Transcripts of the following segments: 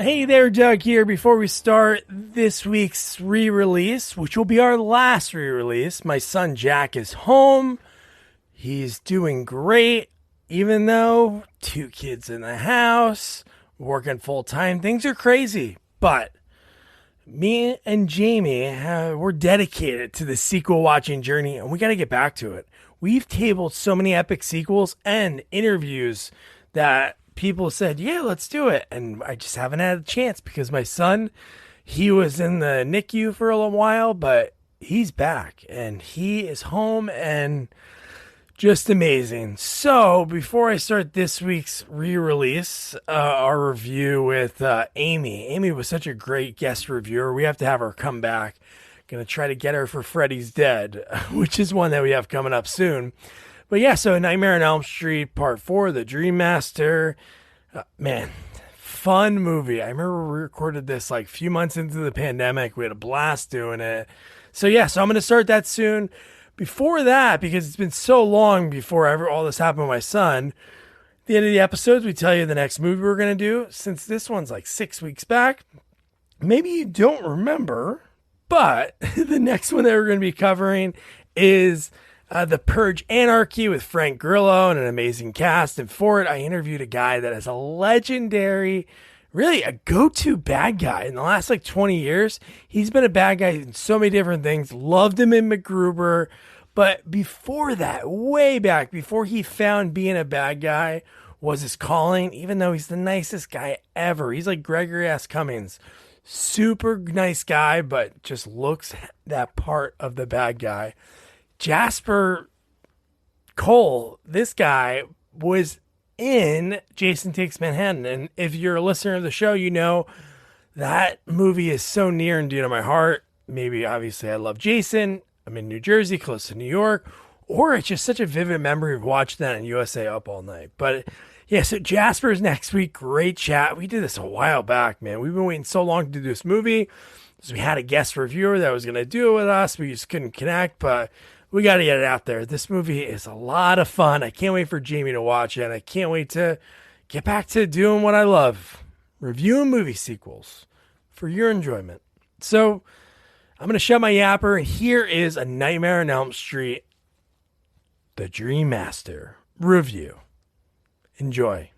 Hey there, Doug here. Before we start this week's re-release, which will be our last re-release, my son Jack is home. He's doing great, even though 2 kids in the house, working full-time. Things are crazy, but me and Jamie, we're dedicated to the sequel watching journey, and we got to get back to it. We've tabled so many epic sequels and interviews that people said, yeah, let's do it. And I just haven't had a chance because my son, he was in the NICU for a little while, but he's back and he is home and just amazing. So before I start this week's re-release, our review with Amy was such a great guest reviewer. We have to have her come back. Gonna try to get her for Freddy's Dead, which is one that we have coming up soon. But yeah, so Nightmare on Elm Street Part 4, The Dream Master. Man, fun movie. I remember we recorded this like a few months into the pandemic. We had a blast doing it. So yeah, so I'm going to start that soon. Before that, because it's been so long before all this happened with my son, at the end of the episodes, we tell you the next movie we're going to do. Since this one's like 6 weeks back, maybe you don't remember, but the next one that we're going to be covering is the Purge Anarchy with Frank Grillo and an amazing cast. And for it, I interviewed a guy that is a legendary, really a go-to bad guy. In the last like 20 years, he's been a bad guy in so many different things. Loved him in MacGruber. But before that, way back, before he found being a bad guy was his calling, even though he's the nicest guy ever. He's like Gregory S. Cummings. Super nice guy, but just looks that part of the bad guy. Jasper Cole, this guy was in Jason Takes Manhattan. And if you're a listener of the show, you know that movie is so near and dear to my heart. Maybe, obviously, I love Jason. I'm in New Jersey, close to New York. Or it's just such a vivid memory of watching that in USA Up All Night. But yeah, so Jasper's next week. Great chat. We did this a while back, man. We've been waiting so long to do this movie. So we had a guest reviewer that was going to do it with us. We just couldn't connect, but we got to get it out there. This movie is a lot of fun. I can't wait for Jamie to watch it. And I can't wait to get back to doing what I love, reviewing movie sequels for your enjoyment. So I'm going to shut my yapper. And here is A Nightmare on Elm Street, The Dream Master review. Enjoy.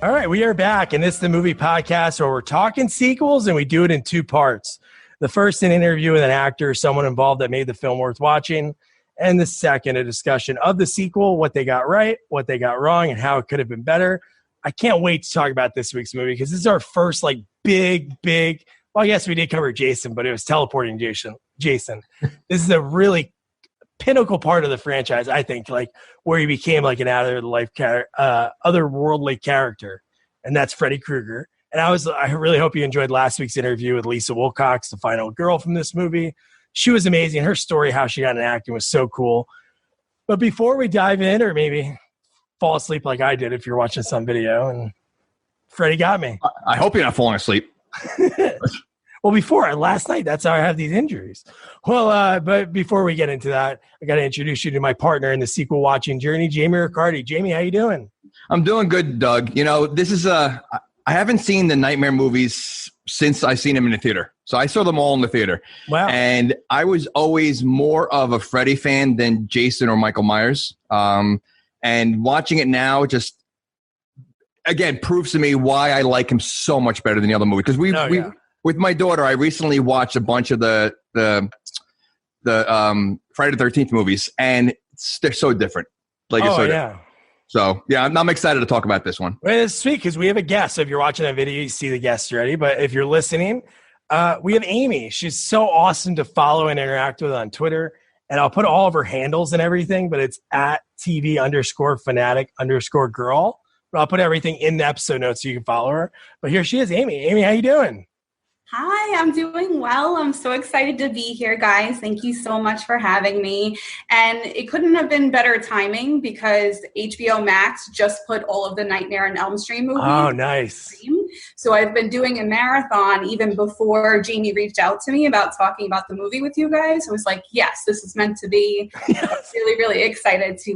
All right, we are back. And this is the movie podcast where we're talking sequels and we do it in 2 parts. The first, an interview with an actor, someone involved that made the film worth watching. And the second, a discussion of the sequel, what they got right, what they got wrong, and how it could have been better. I can't wait to talk about this week's movie because this is our first like big, well, yes, we did cover Jason, but it was teleporting Jason. This is a really pinnacle part of the franchise, I think, like where he became like an otherworldly character. And that's Freddy Krueger. And I really hope you enjoyed last week's interview with Lisa Wilcox, the final girl from this movie. She was amazing. Her story, how she got into acting, was so cool. But before we dive in, or maybe fall asleep like I did if you're watching some video, and Freddie got me. I hope you're not falling asleep. Well, last night, that's how I have these injuries. Well, but before we get into that, I got to introduce you to my partner in the sequel watching journey, Jamie Riccardi. Jamie, how you doing? I'm doing good, Doug. You know, this is I haven't seen the Nightmare movies since I seen them in the theater. So I saw them all in the theater. Wow. And I was always more of a Freddy fan than Jason or Michael Myers. And watching it now just, again, proves to me why I like him so much better than the other movie. Because with my daughter, I recently watched a bunch of the Friday the 13th movies, and they're so different. Different. So, yeah, I'm excited to talk about this one. Well, it's sweet because we have a guest. So if you're watching that video, you see the guest already. But if you're listening, we have Amy. She's so awesome to follow and interact with on Twitter. And I'll put all of her handles and everything, but it's at TV_fanatic_girl. But I'll put everything in the episode notes so you can follow her. But here she is, Amy. Amy, how you doing? Hi, I'm doing well. I'm so excited to be here, guys. Thank you so much for having me. And it couldn't have been better timing because HBO Max just put all of the Nightmare on Elm Street movies. Oh, nice. So I've been doing a marathon even before Jamie reached out to me about talking about the movie with you guys. I was like, yes, this is meant to be. I'm really, really excited to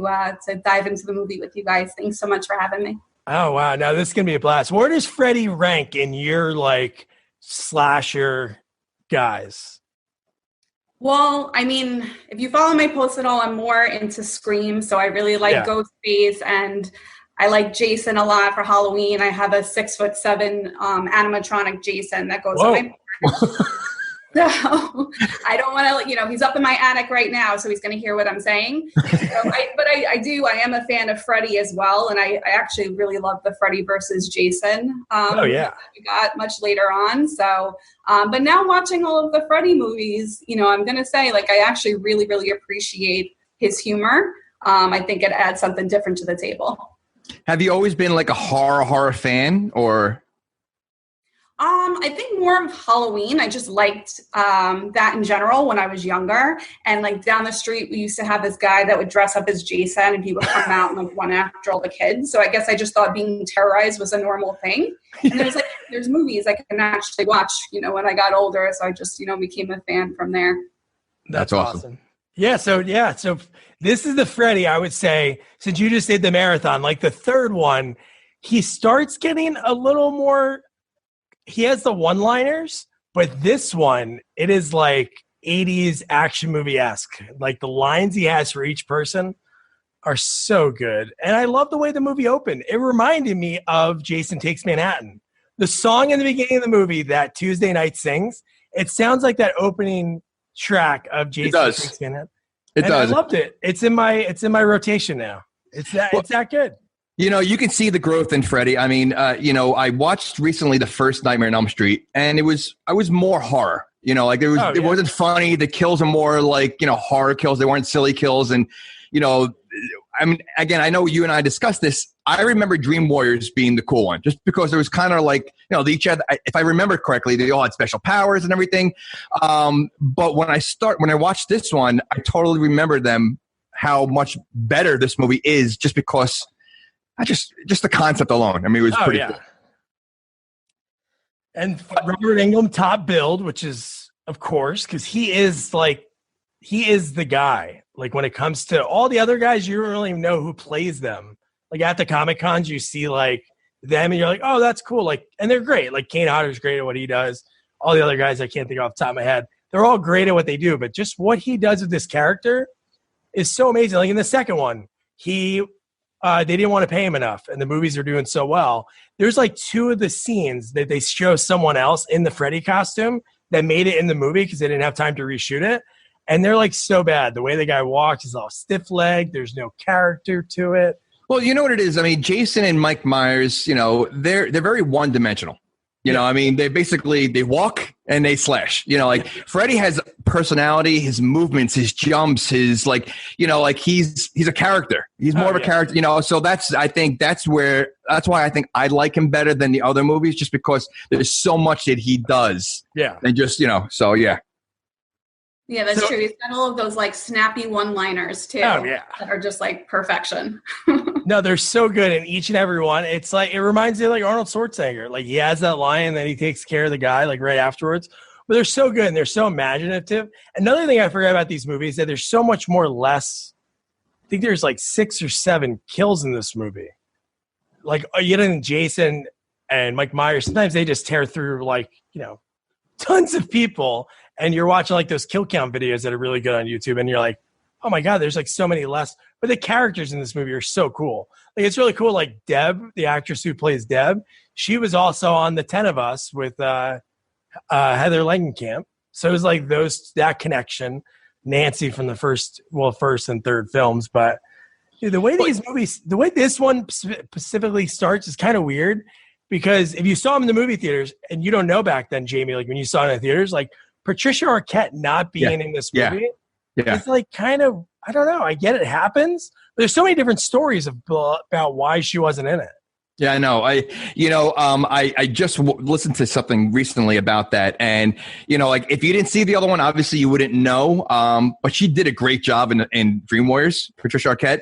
dive into the movie with you guys. Thanks so much for having me. Oh, wow. Now this is going to be a blast. Where does Freddy rank in your, like, slasher guys? Well, I mean, if you follow my posts at all, I'm more into Scream. So I really like Ghostface, and I like Jason a lot for Halloween. I have a 6'7" animatronic Jason that goes on my So I don't want to, he's up in my attic right now, so he's going to hear what I'm saying. I am a fan of Freddy as well, and I actually really love the Freddy versus Jason. We got much later on. So, but now watching all of the Freddy movies, I'm going to say, like, I actually really, really appreciate his humor. I think it adds something different to the table. Have you always been like a horror fan, or? I think more of Halloween. I just liked that in general when I was younger. And like down the street, we used to have this guy that would dress up as Jason, and he would come out and like run after all the kids. So I guess I just thought being terrorized was a normal thing. And there's movies I can actually watch, when I got older. So I just, became a fan from there. That's awesome. Yeah. So this is the Freddy, I would say, since you just did the marathon, like the third one, he starts getting a little more. He has the one-liners, but this one, it is like 80s action movie-esque. Like the lines he has for each person are so good. And I love the way the movie opened. It reminded me of Jason Takes Manhattan. The song in the beginning of the movie that Tuesday Night sings, it sounds like that opening track of Jason Takes Manhattan. It does. I loved it. It's in my rotation now. It's that good. You can see the growth in Freddy. I mean, I watched recently the first Nightmare on Elm Street, and I was more horror. It wasn't funny. The kills are more like, horror kills. They weren't silly kills. And, I mean, again, I know you and I discussed this. I remember Dream Warriors being the cool one, just because it was kind of like, each other, if I remember correctly, they all had special powers and everything. But when I watched this one, I totally remember how much better this movie is, just because just the concept alone. I mean, it was pretty cool. And Robert Englund, top billed, which is, of course, because he is the guy. Like when it comes to all the other guys, you don't really even know who plays them. Like at the Comic Cons, you see like them and you're like, oh, that's cool. Like, and they're great. Like Kane Hodder's great at what he does. All the other guys I can't think off the top of my head. They're all great at what they do, but just what he does with this character is so amazing. Like in the second one, they didn't want to pay him enough, and the movies are doing so well. There's like two of the scenes that they show someone else in the Freddy costume that made it in the movie because they didn't have time to reshoot it. And they're like so bad. The way the guy walks is all stiff-legged. There's no character to it. Well, you know what it is? I mean, Jason and Mike Myers, they're very one-dimensional. I mean, they walk and they slash. Like Freddy has personality, his movements, his jumps, his he's a character. He's more of a character. So that's why I think I like him better than the other movies, just because there's so much that he does. Yeah, and just so yeah. Yeah, that's true. He's got all of those like snappy one-liners too. Oh yeah, that are just like perfection. No, they're so good in each and every one. It's like, it reminds me of like Arnold Schwarzenegger. Like he has that line and then he takes care of the guy like right afterwards. But they're so good and they're so imaginative. Another thing I forgot about these movies is that there's so much more less. I think there's like 6 or 7 kills in this movie. Like Jason and Mike Myers, sometimes they just tear through like, tons of people. And you're watching like those kill count videos that are really good on YouTube. And you're like, oh my God, there's like so many less. But the characters in this movie are so cool. Like it's really cool. Like Deb, the actress who plays Deb, she was also on The 10 of Us with Heather Langenkamp. So it was like that connection. Nancy from the first and third films. But the way these movies, the way this one specifically starts is kind of weird, because if you saw him in the movie theaters and you don't know back then, Jamie, like when you saw it in the theaters, like Patricia Arquette not being in this movie. Yeah. It's like kind of, I don't know. I get it happens, but there's so many different stories about why she wasn't in it. Yeah, I know. I just listened to something recently about that, and like if you didn't see the other one, obviously you wouldn't know. But she did a great job in Dream Warriors, Patricia Arquette.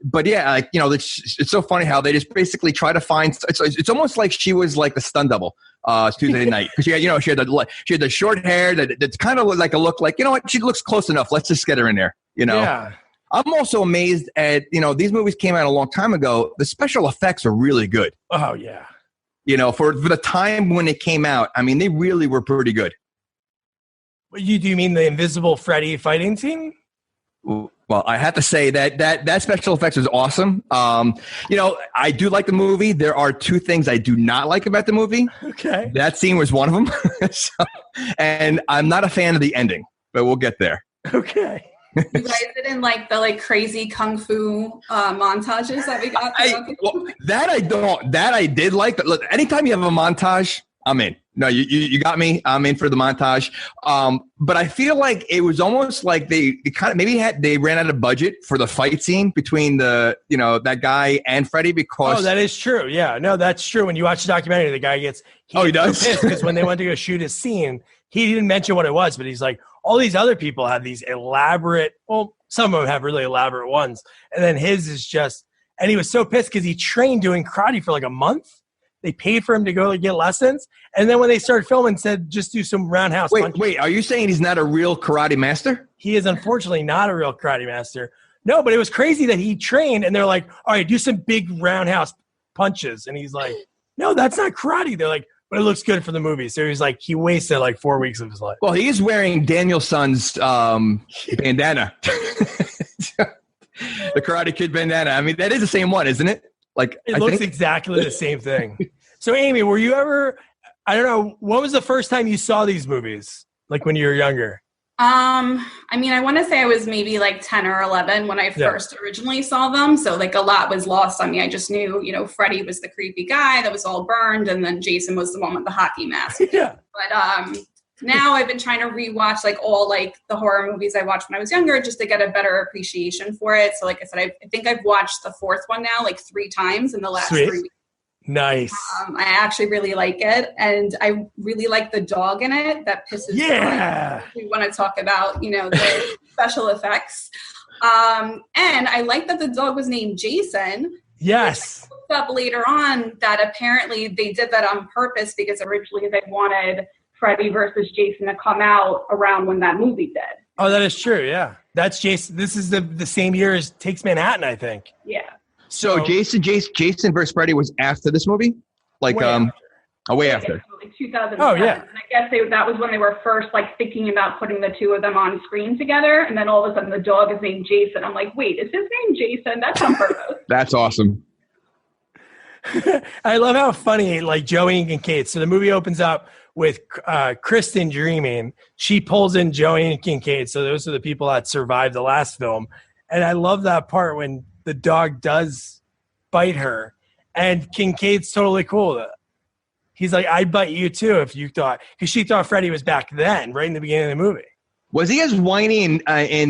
But yeah, like it's so funny how they just basically try to find. It's almost like she was like the stunt double. Tuesday night, because she had the short hair that's kind of like a look like, what, she looks close enough. Let's just get her in there. Yeah. I'm also amazed at, these movies came out a long time ago. The special effects are really good. Oh, yeah. For the time when it came out, I mean, they really were pretty good. Do you mean the invisible Freddy fighting scene? Well, I have to say that special effects was awesome. I do like the movie. There are two things I do not like about the movie. Okay. That scene was one of them. And I'm not a fan of the ending, but we'll get there. Okay. You guys didn't like the crazy kung fu montages that we got? That I did like. But look, anytime you have a montage, I'm in. No, you got me. I'm in for the montage. But I feel like it was almost like they ran out of budget for the fight scene between that guy and Freddy because. Oh, that is true. Yeah, no, that's true. When you watch the documentary, the guy gets he does because when they went to go shoot his scene, he didn't mention what it was, but he's like, all these other people have these elaborate. Well, some of them have really elaborate ones, and then his is just. And he was so pissed because he trained doing karate for like a month. They paid for him to go get lessons. And then when they started filming, said, just do some roundhouse punches. Wait, are you saying he's not a real karate master? He is unfortunately not a real karate master. No, but it was crazy that he trained and they're like, all right, do some big roundhouse punches. And he's like, no, that's not karate. They're like, but it looks good for the movie. So he's like, he wasted like 4 weeks of his life. Well, he is wearing Danielson's bandana. The Karate Kid bandana. I mean, that is the same one, isn't it? Like it looks exactly the same thing. So, Amy, were you ever? I don't know. When was the first time you saw these movies? Like when you were younger? I mean, I want to say I was maybe like 10 or 11 when I first originally saw them. So like a lot was lost on me. I just knew, Freddy was the creepy guy that was all burned, and then Jason was the one with the hockey mask. Yeah. But now I've been trying to rewatch like all like the horror movies I watched when I was younger just to get a better appreciation for it. So like I said, I think I've watched the fourth one now like 3 times in the last 3 weeks. Nice. I actually really like it, and I really like the dog in it that pisses me off. We want to talk about the special effects, and I like that the dog was named Jason. Yes. I looked up later on that apparently they did that on purpose because originally they wanted Freddy versus Jason to come out around when that movie did. Oh, that is true. Yeah, that's Jason. This is the same year as Takes Manhattan, I think. Yeah. So Jason versus Freddy was after this movie, like way after. Like 2007. Oh yeah. And I guess that was when they were first like thinking about putting the two of them on screen together, and then all of a sudden the dog is named Jason. I'm like, wait, is his name Jason? That's on purpose. That's awesome. I love how funny like Joey and Kincaid. So the movie opens up with Kristen dreaming. She pulls in Joey and Kincaid. So those are the people that survived the last film. And I love that part when the dog does bite her. And Kincaid's totally cool with it. He's like, I'd bite you too if you thought. Because she thought Freddy was back then, right in the beginning of the movie. Was he as whiny in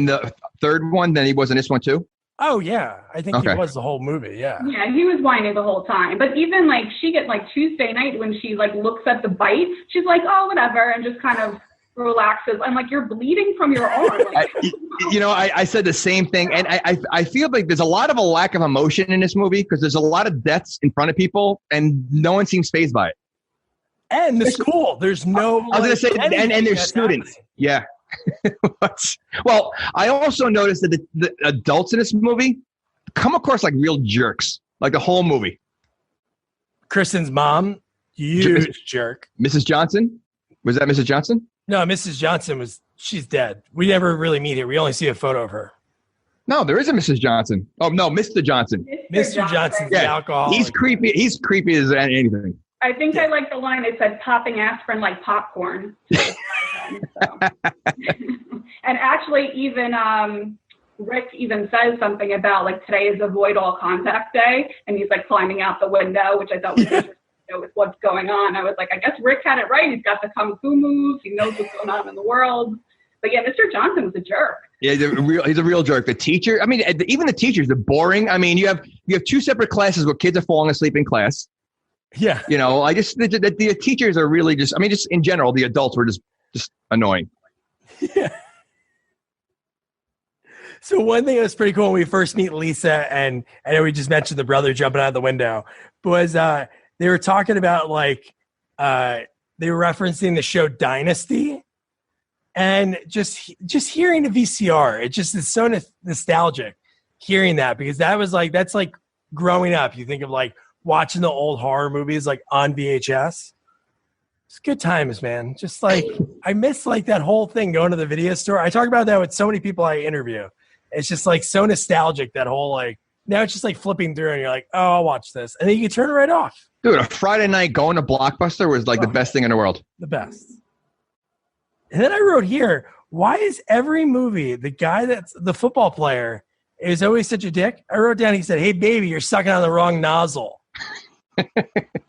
the third one than he was in this one too? Oh, yeah. I think he was the whole movie, yeah. Yeah, he was whining the whole time. But even, like, she gets, like, Tuesday night when she, like, looks at the bite, she's like, oh, whatever, and just kind of relaxes. I'm like, you're bleeding from your arm. Like, I said the same thing. And I feel like there's a lot of a lack of emotion in this movie because there's a lot of deaths in front of people, and no one seems fazed by it. And the school. There's no... I was going to say, and there's students. Happening. Yeah. Well, I also noticed that the adults in this movie come across like real jerks, like the whole movie. Kristen's mom, huge jerk. Mrs. Johnson? Was that Mrs. Johnson? No, Mrs. Johnson she's dead. We never really meet her. We only see a photo of her. No, there is a Mrs. Johnson. Oh, no, Mr. Johnson. Mr. Johnson's the alcoholic. He's creepy. He's creepy as anything. I think I like the line that said popping aspirin like popcorn. And actually even Rick even says something about like today is avoid all contact day, and he's like climbing out the window, which I thought was interesting, with what's going on. I was like, I guess Rick had it right. He's got the kung fu moves. He knows what's going on in the world. But yeah, Mr. Johnson was a jerk. Yeah, he's a real jerk. The teacher, I mean, even the teachers are boring. I mean, you have 2 separate classes where kids are falling asleep in class. Yeah. I just the teachers are really just in general, the adults were just annoying. Yeah. So one thing that was pretty cool when we first meet Lisa, and I know we just mentioned the brother jumping out of the window, was they were talking about like they were referencing the show Dynasty, And just hearing the VCR, it just is so nostalgic hearing that, because that's like growing up. You think of like watching the old horror movies like on VHS. It's good times, man. Just like I miss like that whole thing going to the video store. I talk about that with so many people I interview. It's just like so nostalgic, that whole like, now it's just like flipping through and you're like, oh, I'll watch this. And then you can turn it right off. Dude, a Friday night going to Blockbuster was like the best thing in the world. The best. And then I wrote here, why is every movie, the guy that's the football player is always such a dick? I wrote down, he said, hey, baby, you're sucking on the wrong nozzle.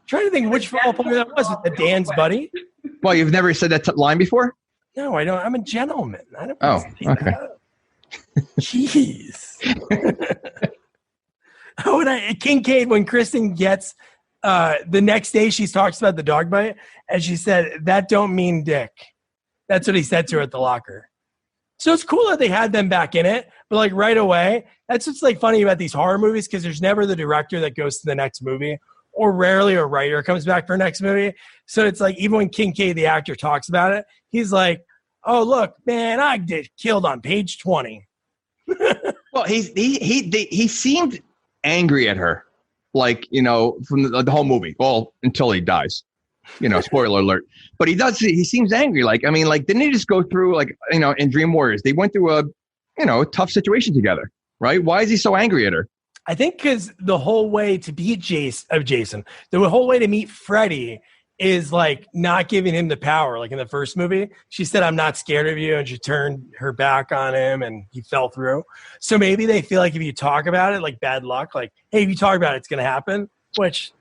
Trying to think which football player that was. Was it Dan's buddy? Well, you've never said that line before? No, I don't. I'm a gentleman. I don't okay. Jeez. Oh, and Kincaid, when Kristen gets the next day, she talks about the dog bite, and she said, that don't mean dick. That's what he said to her at the locker. So it's cool that they had them back in it, but like right away, that's what's like funny about these horror movies, because there's never the director that goes to the next movie, or rarely a writer comes back for a next movie. So it's like, even when Kincaid, the actor, talks about it, he's like, oh, look, man, I get killed on page 20. Well, he seemed angry at her, like, you know, from the whole movie. Well, until he dies. You know, spoiler alert. But he seems angry. Like, I mean, like, didn't he just go through, like, you know, in Dream Warriors, they went through a tough situation together, right? Why is he so angry at her? I think because the whole way to beat Jason, the whole way to meet Freddy is like not giving him the power. Like in the first movie, she said, I'm not scared of you. And she turned her back on him and he fell through. So maybe they feel like if you talk about it, like bad luck, like, hey, if you talk about it, it's going to happen, which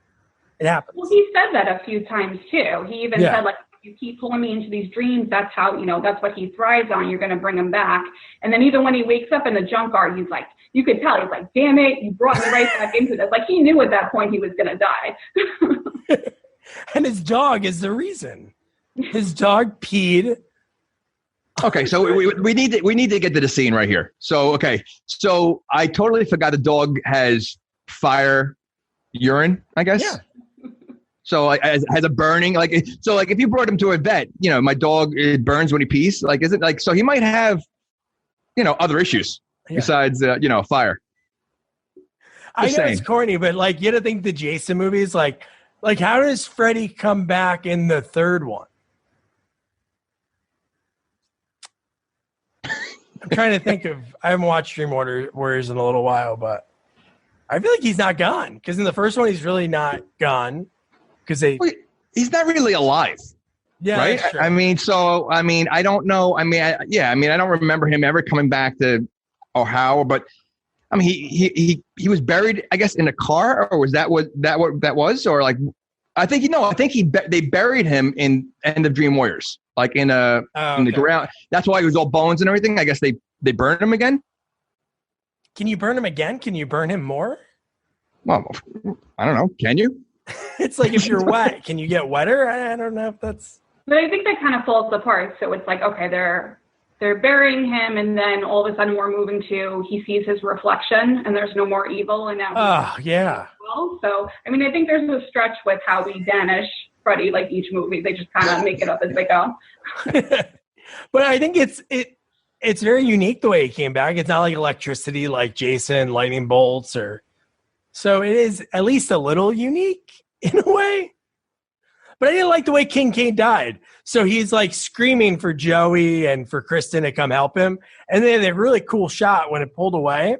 it happens. Well, he said that a few times too. He even said, like, if you keep pulling me into these dreams, that's how, that's what he thrives on. You're going to bring him back. And then even when he wakes up in the junkyard, he's like, you could tell, he's like, damn it, you brought me right back into this. Like, he knew at that point he was going to die. And his dog is the reason. His dog peed. Okay, so we need to get to the scene right here. So I totally forgot the dog has fire urine, I guess. Yeah. So has a burning, like, so like if you brought him to a vet, my dog, it burns when he pees. Like, is it like, so he might have, other issues besides, fire. I know it's corny, but like, you don't think the Jason movies, like how does Freddy come back in the third one? I'm trying to think I haven't watched Dream Warriors in a little while, but I feel like he's not gone, because in the first one, he's really not gone. Because he's not really alive. Yeah. Right. I mean, I don't know. I mean, I don't remember him ever coming back to Ohio, but I mean, he was buried, I guess, in a car, or was that what that was? Or like, I think they buried him in End of Dream Warriors, like in the ground. That's why he was all bones and everything. I guess they burned him again. Can you burn him again? Can you burn him more? Well, I don't know. Can you? It's like if you're wet, can you get wetter? I don't know if that's. But I think that kind of falls apart. So it's like, okay, they're burying him, and then all of a sudden we're moving to he sees his reflection, and there's no more evil, and now. Oh yeah. Well, so I mean, I think there's a stretch with how we banish Freddy. Like each movie, they just kind of make it up as they go. But I think it's very unique the way he came back. It's not like electricity, like Jason, lightning bolts, or. So it is at least a little unique in a way. But I didn't like the way Kincaid died. So he's like screaming for Joey and for Kristen to come help him. And they had a really cool shot when it pulled away.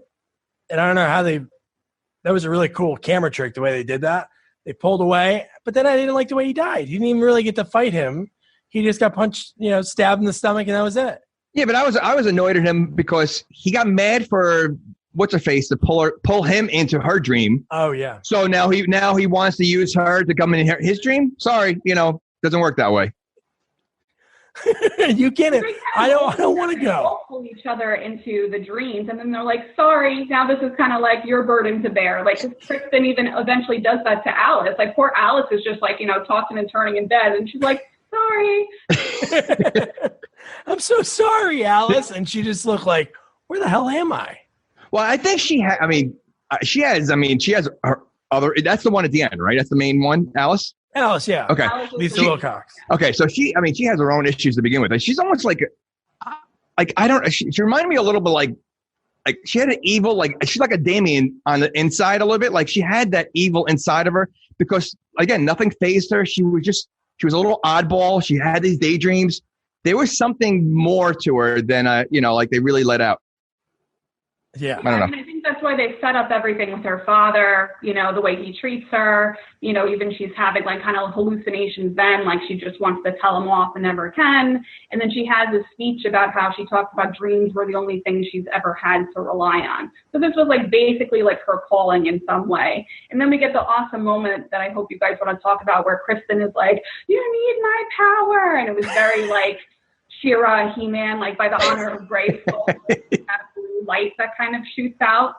And I don't know how that was a really cool camera trick, the way they did that. They pulled away. But then I didn't like the way he died. He didn't even really get to fight him. He just got punched, stabbed in the stomach, and that was it. Yeah, but I was annoyed at him because he got mad for what's her face to pull him into her dream. Oh yeah. So now he wants to use her to come in his dream. Sorry, doesn't work that way. You get it. I don't want to go. Pull each other into the dreams, and then they're like, "Sorry, now this is kind of like your burden to bear." Like Kristen even eventually does that to Alice. Like poor Alice is just like tossing and turning in bed, and she's like, "Sorry." I'm so sorry, Alice, and she just looked like, "Where the hell am I?" Well, I think she has her other, that's the one at the end, right? That's the main one, Alice? Alice, yeah. Okay. Lisa Wilcox. Okay, so she has her own issues to begin with. And she's almost like like, I don't, she reminded me a little bit like she had an evil, like she's like a Damien on the inside a little bit. Like she had that evil inside of her because again, nothing fazed her. She was a little oddball. She had these daydreams. There was something more to her than, like they really let out. Yeah. I don't know. I think that's why they set up everything with her father, the way he treats her, even she's having like kind of hallucinations then, like she just wants to tell him off and never can. And then she has a speech about how she talks about dreams were the only thing she's ever had to rely on. So this was like basically like her calling in some way. And then we get the awesome moment that I hope you guys want to talk about where Kristen is like, you need my power. And it was very like She-Ra and He-Man, like by the honor of Grayskull. Light that kind of shoots out,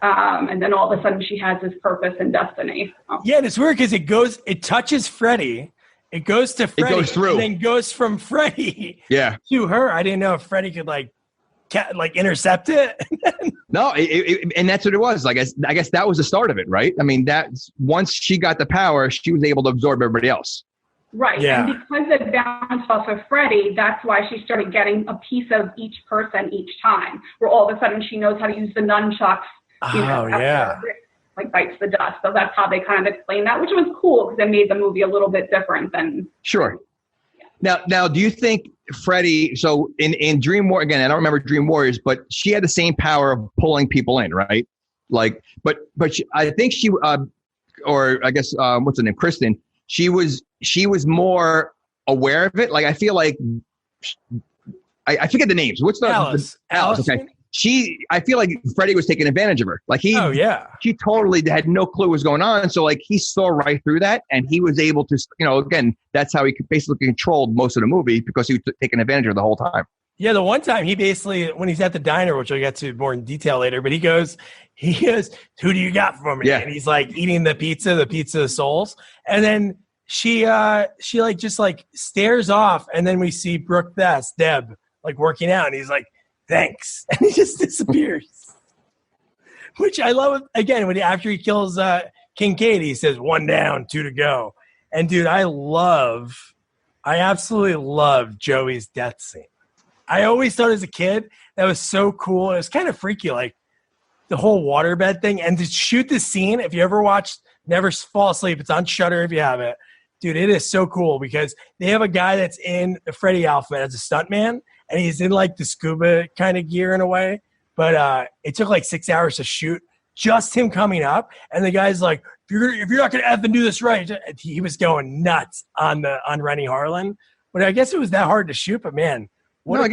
and then all of a sudden she has this purpose and destiny. Yeah, and it's weird because it touches Freddy, it goes to Freddy, it goes through, and then goes from Freddy to her. I didn't know if Freddy could like intercept it. No, and that's what it was. Like I guess that was the start of it, right? I mean, that's once she got the power, she was able to absorb everybody else. Right. Yeah. And because it bounced off of Freddy, that's why she started getting a piece of each person each time, where all of a sudden she knows how to use the nunchucks. Like bites the dust. So that's how they kind of explained that, which was cool because it made the movie a little bit different than. Sure. Yeah. Now, do you think Freddy? So in Dream War again, I don't remember Dream Warriors, but she had the same power of pulling people in, right? Like, but I think she, or I guess what's her name, Kristen. She was more aware of it. Like I feel like I forget the names. What's the Alice? Okay. I feel like Freddy was taking advantage of her. Like she totally had no clue what was going on. So like he saw right through that, and he was able to, again, that's how he basically controlled most of the movie because he was taking advantage of her the whole time. Yeah, the one time he basically, when he's at the diner, which we'll get to more in detail later, but he goes, who do you got for me? Yeah. And he's like eating the pizza souls. And then she like just like stares off. And then we see Brooke Bess, Deb, like working out. And he's like, thanks. And he just disappears. Which I love. Again, after he kills Kincaid, he says 1 down, 2 to go. And dude, I absolutely love Joey's death scene. I always thought as a kid that was so cool. It was kind of freaky, like the whole waterbed thing. And to shoot this scene, if you ever watched Never Fall Asleep, it's on Shudder if you have it. Dude, it is so cool because they have a guy that's in the Freddy outfit as a stuntman, and he's in like the scuba kind of gear in a way. But it took like 6 hours to shoot just him coming up. And the guy's like, if you're not going to effing do this right, he was going nuts on Rennie Harlan. But I guess it was that hard to shoot, but man. Look,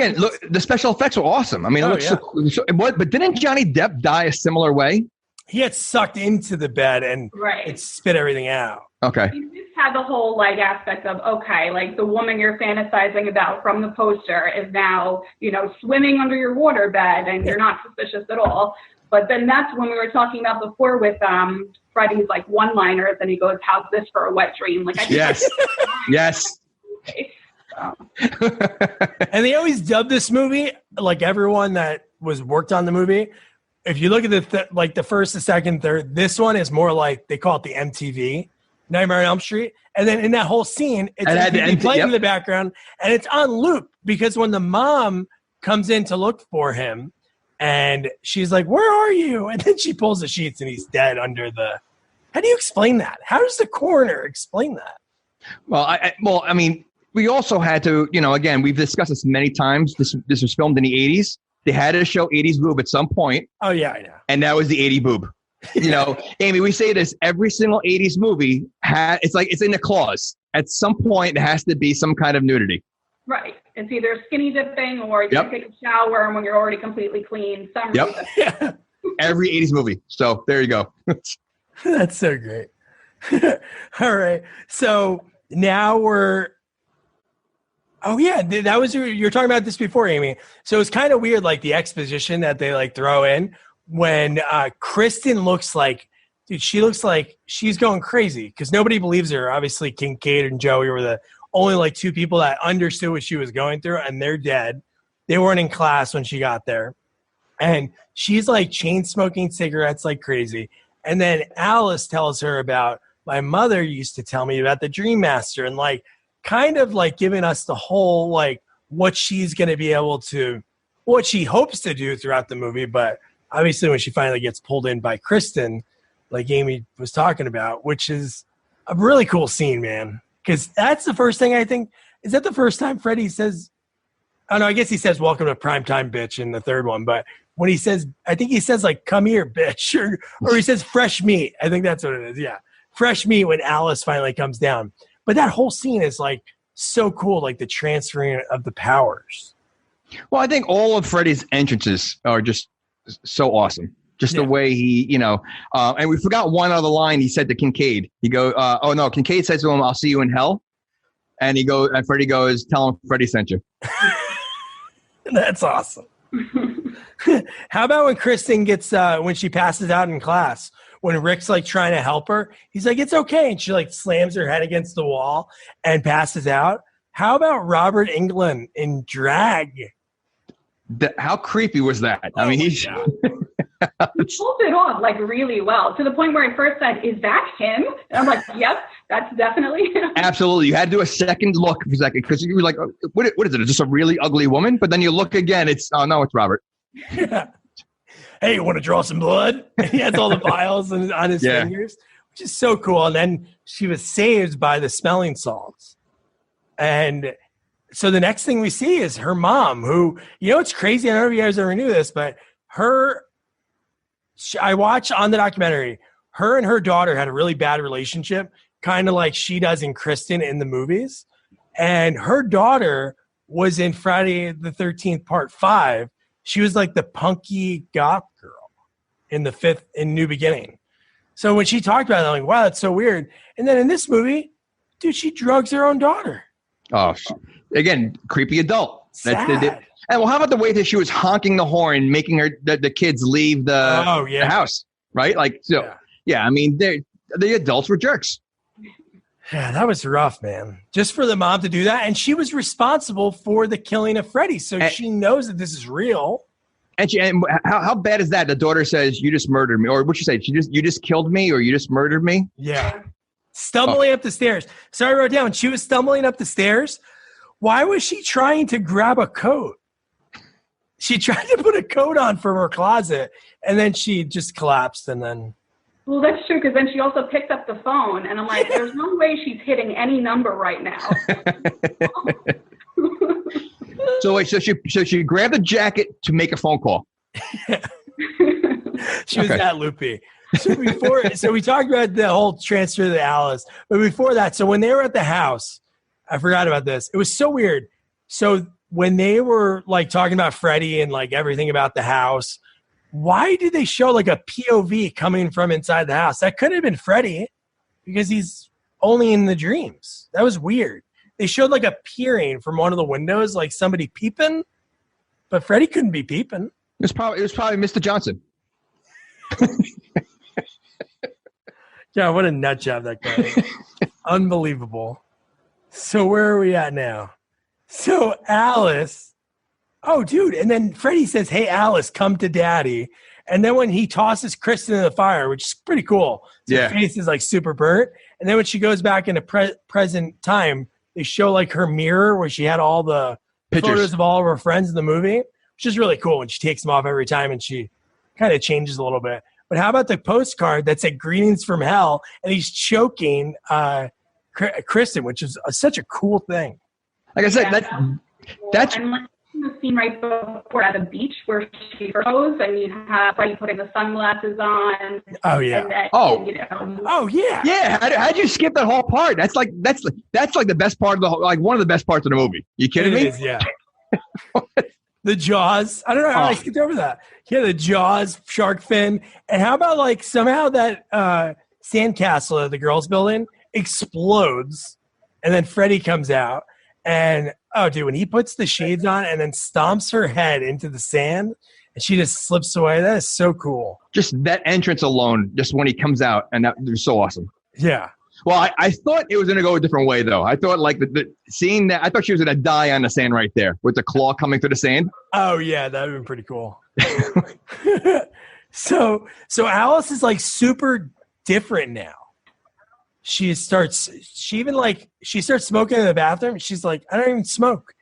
the special effects were awesome. I mean, it looks so but didn't Johnny Depp die a similar way? He had sucked into the bed and it spit everything out. Okay. You just had the whole like aspect of, okay, like the woman you're fantasizing about from the poster is now, swimming under your waterbed and you're not suspicious at all. But then that's when we were talking about before with Freddy's like one-liners and he goes, how's this for a wet dream? Like Yes. And they always dub this movie, like everyone that was worked on the movie. If you look at the first, the second, third, this one is more like they call it the MTV, Nightmare on Elm Street. And then in that whole scene, it's MTV playing in the background, and it's on loop because when the mom comes in to look for him, and she's like, "Where are you?" And then she pulls the sheets, and he's dead under the. How do you explain that? How does the coroner explain that? Well, I mean. We also had to, again, we've discussed this many times. This was filmed in the 80s. They had to show 80s boob at some point. Oh, yeah, I know. And that was the 80 boob. Amy, we say this, every single 80s movie, it's like it's in the clause. At some point, there has to be some kind of nudity. Right. It's either skinny dipping or you take a shower when you're already completely clean. Every 80s movie. So there you go. That's so great. All right. So now we're... Oh, yeah, that was, you were talking about this before, Amy. So it's kind of weird, like the exposition that they like throw in when Kristen looks like, dude, she looks like she's going crazy because nobody believes her. Obviously, Kincaid and Joey were the only like 2 people that understood what she was going through, and they're dead. They weren't in class when she got there. And she's like chain smoking cigarettes like crazy. And then Alice tells her about, my mother used to tell me about the Dream Master, and like, kind of like giving us the whole, like what she's going to be able to what she hopes to do throughout the movie, but obviously when she finally gets pulled in by Kristen, like Amy was talking about, which is a really cool scene, man. Because that's the first thing I think. Is that the first time Freddy says, oh, no, I guess he says, welcome to primetime, bitch, in the third one. But when he says, I think he says, like, come here, bitch. Or he says fresh meat. I think that's what it is. Yeah. Fresh meat when Alice finally comes down. But that whole scene is, like, so cool, like the transferring of the powers. Well, I think all of Freddy's entrances are just so awesome. Just the way he, and we forgot one other line he said to Kincaid. He goes, Kincaid says to him, I'll see you in hell. And Freddy goes, tell him Freddy sent you. That's awesome. How about when Kristen gets, when she passes out in class, when Rick's like trying to help her, he's like, it's okay. And she like slams her head against the wall and passes out. How about Robert Englund in drag? How creepy was that? I mean, he's... He pulled it off like really well, to the point where I first said, is that him? And I'm like, yep, that's definitely him. Absolutely. You had to do a second look for a second because you were like, what is it? Is this a really ugly woman? But then you look again, it's Robert. Yeah. Hey, you want to draw some blood? He has all the vials on his fingers, which is so cool. And then she was saved by the smelling salts. And so the next thing we see is her mom, who, it's crazy. I don't know if you guys ever knew this, but I watched on the documentary, her and her daughter had a really bad relationship, kind of like she does in Kristen in the movies. And her daughter was in Friday the 13th, part 5. She was like the punky goth girl in the 5th in New Beginning. So when she talked about it, I'm like, wow, that's so weird. And then in this movie, dude, she drugs her own daughter. Oh, again, creepy adult. Sad. And well, how about the way that she was honking the horn, making the kids leave the house, right? Like, so, I mean, the adults were jerks. Yeah, that was rough, man. Just for the mom to do that. And she was responsible for the killing of Freddy. So she knows that this is real. And how bad is that? The daughter says, you just murdered me. Or what'd she say? You just killed me or you just murdered me? Yeah. Stumbling up the stairs. So I wrote down, she was stumbling up the stairs. Why was she trying to grab a coat? She tried to put a coat on from her closet, and then she just collapsed, and then... Well, that's true, because then she also picked up the phone, and I'm like, there's no way she's hitting any number right now. So wait, so she grabbed the jacket to make a phone call. She was that loopy. So we talked about the whole transfer to Alice, but before that, so when they were at the house, I forgot about this. It was so weird. So when they were like talking about Freddy and like everything about the house, why did they show like a POV coming from inside the house? That could have been Freddy because he's only in the dreams. That was weird. They showed like a peering from one of the windows, like somebody peeping, but Freddy couldn't be peeping. It was probably Mr. Johnson. Yeah, what a nut job that guy is. Unbelievable. So where are we at now? So Alice, oh, dude. And then Freddy says, hey, Alice, come to daddy. And then when he tosses Kristen in the fire, which is pretty cool. So her face is like super burnt. And then when she goes back into present time, they show like her mirror where she had all the photos of all of her friends in the movie, which is really cool. And she takes them off every time and she kind of changes a little bit. But how about the postcard that said greetings from hell? And he's choking Kristen, which is such a cool thing. Like I said, that's and like the scene right before at the beach where she goes and you have Freddy putting the sunglasses on. Oh yeah. Then, oh yeah. Yeah. How'd you skip that whole part? That's like the best part of the whole, like one of the best parts of the movie. You kidding me? Is, yeah. The Jaws. I don't know how I skipped over that. Yeah, the Jaws, shark fin. And how about like somehow that sandcastle at the girls' building explodes and then Freddy comes out and oh dude, when he puts the shades on and then stomps her head into the sand and she just slips away, that is so cool. Just that entrance alone, just when he comes out, and that was so awesome. Yeah. Well, I thought it was going to go a different way, though. I thought like seeing that, I thought she was going to die on the sand right there with the claw coming through the sand. Oh yeah, that would have been pretty cool. So Alice is like super different now. She starts smoking in the bathroom. She's like, I don't even smoke.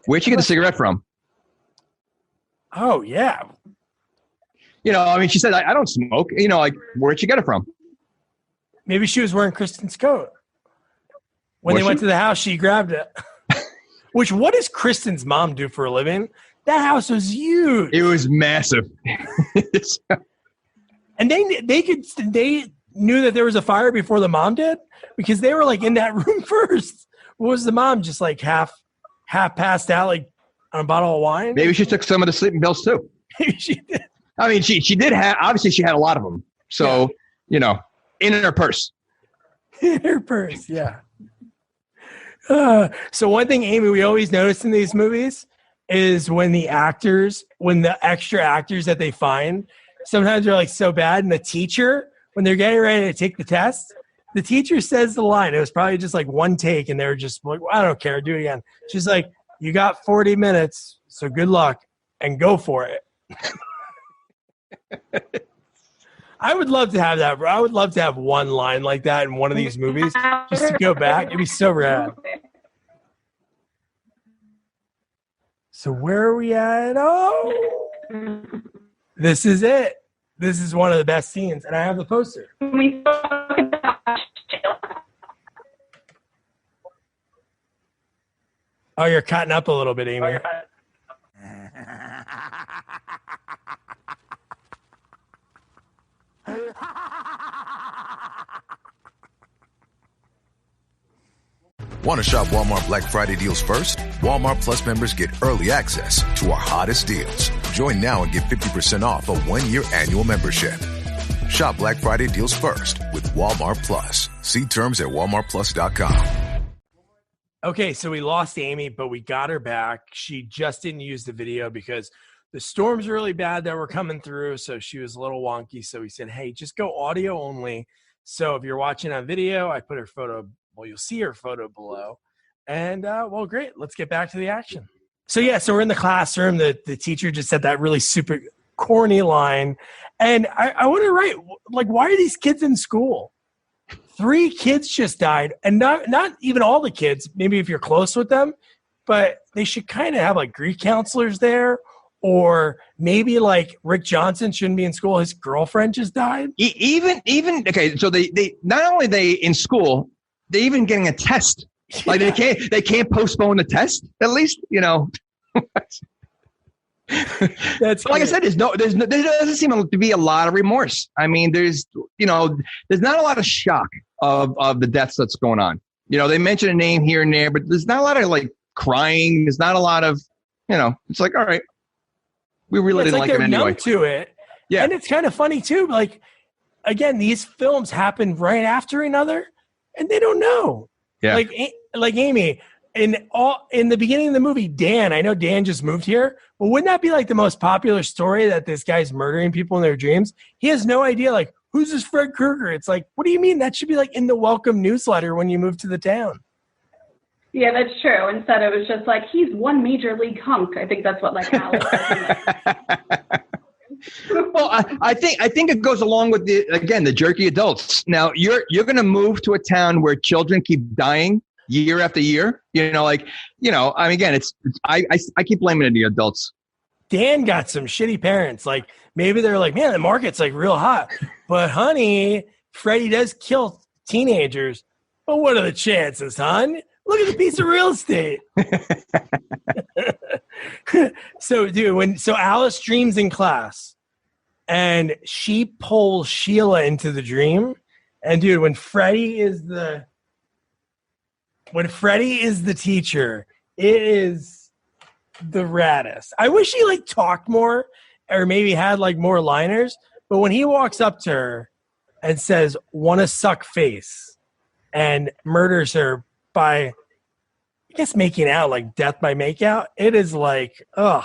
Where'd she get the cigarette from? Oh, yeah. You know, I mean, she said, I don't smoke. You know, like, where'd she get it from? Maybe she was wearing Kristen's coat. When they went to the house, she grabbed it. Which, what does Kristen's mom do for a living? That house was huge. It was massive. And they knew that there was a fire before the mom did, because they were like in that room first. What was the mom just like half passed out like on a bottle of wine? Maybe she took some of the sleeping pills too. Maybe she did. I mean, she did have, obviously she had a lot of them. So, you know, in her purse. In her purse, yeah. So one thing, Amy, we always notice in these movies is when the extra actors that they find, sometimes they're like so bad. And the teacher, when they're getting ready to take the test, the teacher says the line. It was probably just like one take, and they were just like, I don't care, do it again. She's like, you got 40 minutes, so good luck, and go for it. I would love to have that, bro. I would love to have one line like that in one of these movies, just to go back. It'd be so rad. So where are we at? Oh, this is it. This is one of the best scenes, and I have the poster. Oh, you're cutting up a little bit, Amy. Want to shop Walmart Black Friday deals first? Walmart Plus members get early access to our hottest deals. Join now and get 50% off a 1-year annual membership. Shop Black Friday deals first with Walmart Plus. See terms at walmartplus.com. Okay, so we lost Amy, but we got her back. She just didn't use the video because the storm's really bad that were coming through, so she was a little wonky. So we said, hey, just go audio only. So if you're watching on video, I put her photo. Well, you'll see her photo below. And, well, great. Let's get back to the action. So, yeah, so we're in the classroom. The teacher just said that really super corny line. And I wonder, right, like, why are these kids in school? 3 kids just died. And not even all the kids, maybe if you're close with them, but they should kind of have, like, grief counselors there. Or maybe, like, Rick Johnson shouldn't be in school. His girlfriend just died. Even okay, so they not only they in school, they're even getting a test. Like they can't postpone the test. At least, you know. That's like I said, there doesn't seem to be a lot of remorse. I mean, there's not a lot of shock of the deaths that's going on. You know, they mention a name here and there, but there's not a lot of like crying. There's not a lot of, you know, it's like, all right, we really didn't like it anyway. Numb to it. Yeah. And it's kind of funny too. Like, again, these films happen right after another. And they don't know. Yeah. Like Amy, in the beginning of the movie, Dan, I know Dan just moved here, but wouldn't that be like the most popular story that this guy's murdering people in their dreams? He has no idea, like, who's this Fred Krueger? It's like, what do you mean? That should be like in the welcome newsletter when you move to the town. Yeah, that's true. Instead, it was just like, he's one major league hunk. I think that's what like Alex Well, I think it goes along with the jerky adults. Now you're going to move to a town where children keep dying year after year. You know, like, you know, I mean, again, I keep blaming the adults. Dan got some shitty parents. Like maybe they're like, man, the market's like real hot, but honey, Freddy does kill teenagers. But what are the chances, hon? Look at the piece of real estate. So, dude, so Alice dreams in class, and she pulls Sheila into the dream. And dude, when Freddy is the teacher, it is the raddest. I wish he like talked more, or maybe had like more liners. But when he walks up to her and says, "Wanna suck face," and murders her by, I guess, making out, like death by makeout. It is like, ugh,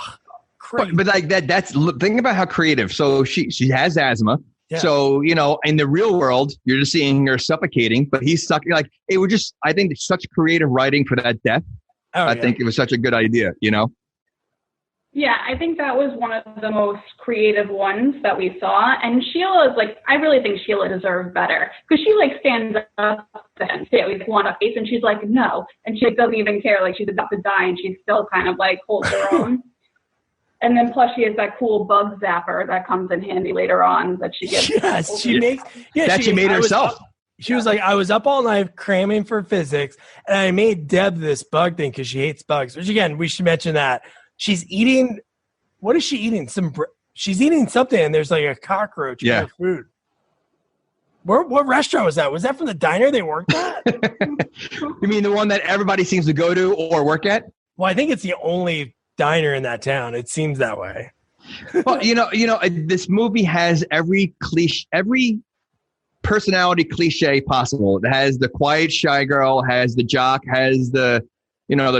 crazy. But like that's think about how creative. So she has asthma. Yeah. So, you know, in the real world, you're just seeing her suffocating, but he's sucking. Like it would just, I think, such creative writing for that death. I think it was such a good idea, you know. Yeah, I think that was one of the most creative ones that we saw. And Sheila's like, I really think Sheila deserved better because she like stands up and we want a face, and she's like, no, and she doesn't even care, like she's about to die, and she's still kind of like holds her own. And then plus she has that cool bug zapper that comes in handy later on that she gets. Yes, she makes. Yeah, that she made herself. She was like, I was up all night cramming for physics, and I made Deb this bug thing because she hates bugs. Which again, we should mention that she's eating. What is she eating? She's eating something, and there's like a cockroach in her food. What restaurant was that? Was that from the diner they worked at? You mean the one that everybody seems to go to or work at? Well, I think it's the only diner in that town. It seems that way. Well, you know, this movie has every personality cliche possible. It has the quiet, shy girl, has the jock, has the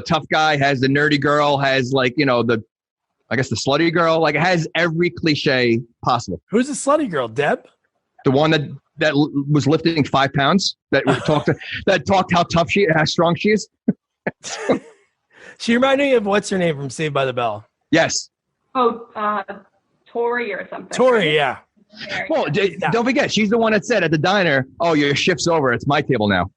tough guy, has the nerdy girl, has like, the slutty girl. Like, it has every cliche possible. She the slutty girl? Deb? The one that was lifting 5 pounds, that talked how strong she is. She reminded me of what's her name from Saved by the Bell. Yes. Oh, Tori or something. Tori, yeah. Well, don't forget, she's the one that said at the diner, "Oh, your shift's over. It's my table now."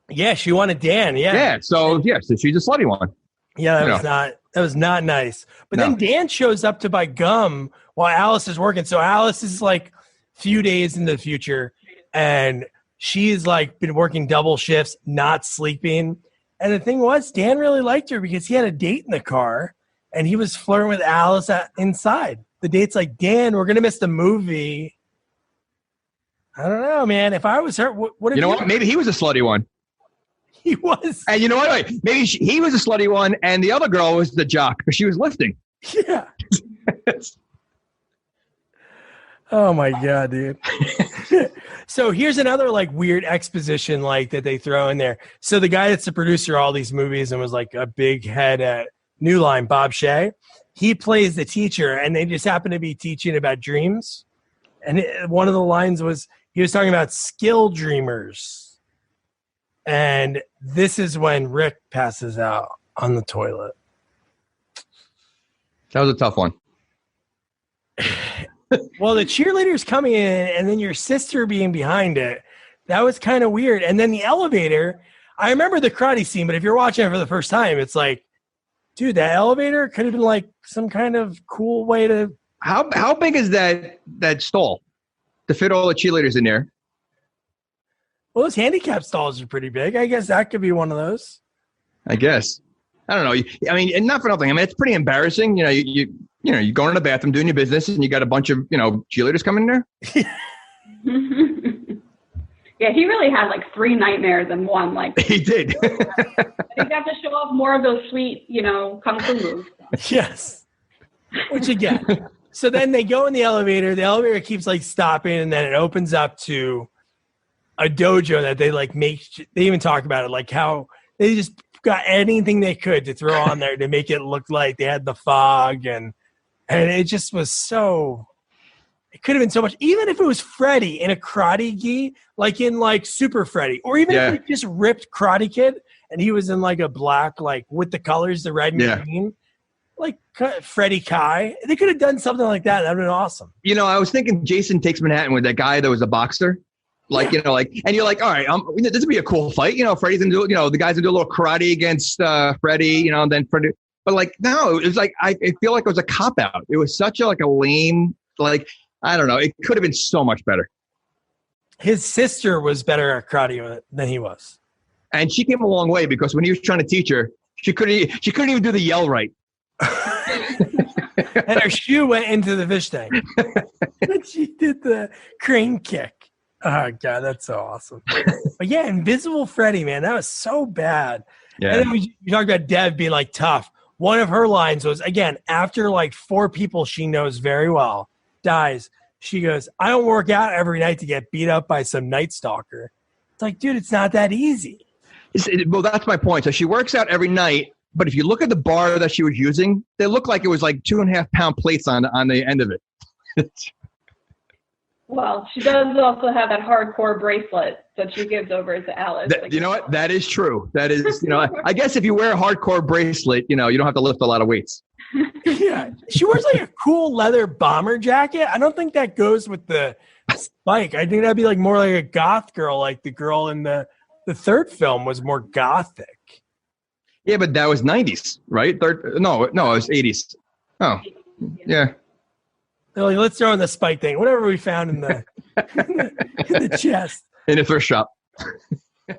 Yeah, she wanted Dan. Yeah. Yeah. So she's a slutty one. Yeah, that was not nice. But then Dan shows up to buy gum while Alice is working. So Alice is like a few days in the future, and she's like been working double shifts, not sleeping. And the thing was, Dan really liked her because he had a date in the car, and he was flirting with Alice inside. The date's like, Dan, we're gonna miss the movie. I don't know, man. If I was her, what? You know what? Maybe he was a slutty one. He was. And you know what? Maybe he was a slutty one, and the other girl was the jock because she was lifting. Yeah. Oh my God, dude. So here's another like weird exposition like that they throw in there. So the guy that's the producer of all these movies and was like a big head at New Line, Bob Shea, he plays the teacher, and they just happen to be teaching about dreams. And one of the lines was, he was talking about skill dreamers. And this is when Rick passes out on the toilet. That was a tough one. Well, the cheerleader's coming in, and then your sister being behind it. That was kind of weird. And then the elevator, I remember the karate scene, but if you're watching it for the first time, it's like, dude, that elevator could have been like some kind of cool way to. How big is that stall to fit all the cheerleaders in there? Well, those handicap stalls are pretty big. I guess that could be one of those. I guess. I don't know. I mean, and not for nothing. I mean, it's pretty embarrassing. You go in the bathroom doing your business, and you got a bunch of cheerleaders coming in there. Yeah, he really had like 3 nightmares in one. Like he did. I think they have to show off more of those sweet, kung fu moves. Yes. Which again, so then they go in the elevator. The elevator keeps like stopping, and then it opens up to a dojo that they like make. They even talk about it, like how they just got anything they could to throw on there to make it look like they had the fog, and it just was so. It could have been so much, even if it was Freddy in a karate gi, like in like Super Freddy, or even if he just ripped Karate Kid and he was in like a black, like with the colors, the red and green, like Freddy Kai. They could have done something like that. That would have been awesome. I was thinking Jason Takes Manhattan with that guy that was a boxer. Like, and you're like, all right, this would be a cool fight. Freddy's going to do, the guy's going to do a little karate against Freddy, and then Freddy. But like, no, it was like, I feel like it was a cop out. It was such a lame, like, I don't know. It could have been so much better. His sister was better at karate than he was. And she came a long way because when he was trying to teach her, she couldn't even do the yell right. And her shoe went into the fish tank. And she did the crane kick. Oh, God, that's so awesome. But yeah, Invisible Freddy, man, that was so bad. Yeah. And then we talked about Deb being like tough. One of her lines was, again, after like 4 people she knows very well dies, she goes, I don't work out every night to get beat up by some Night Stalker. It's like, dude, it's not that easy. Well, that's my point. So she works out every night, but if you look at the bar that she was using, they look like it was like 2.5 pound plates on the end of it. Well, she does also have that hardcore bracelet that she gives over to Alice. You know what? That is true. That is, I guess if you wear a hardcore bracelet, you don't have to lift a lot of weights. Yeah. She wears like a cool leather bomber jacket. I don't think that goes with the spike. I think that'd be like more like a goth girl, like the girl in the third film was more gothic. Yeah, but that was 90s, right? No, it was 80s. Oh. Yeah. They're like, let's throw in the spike thing, whatever we found in the in the chest. In a thrift shop.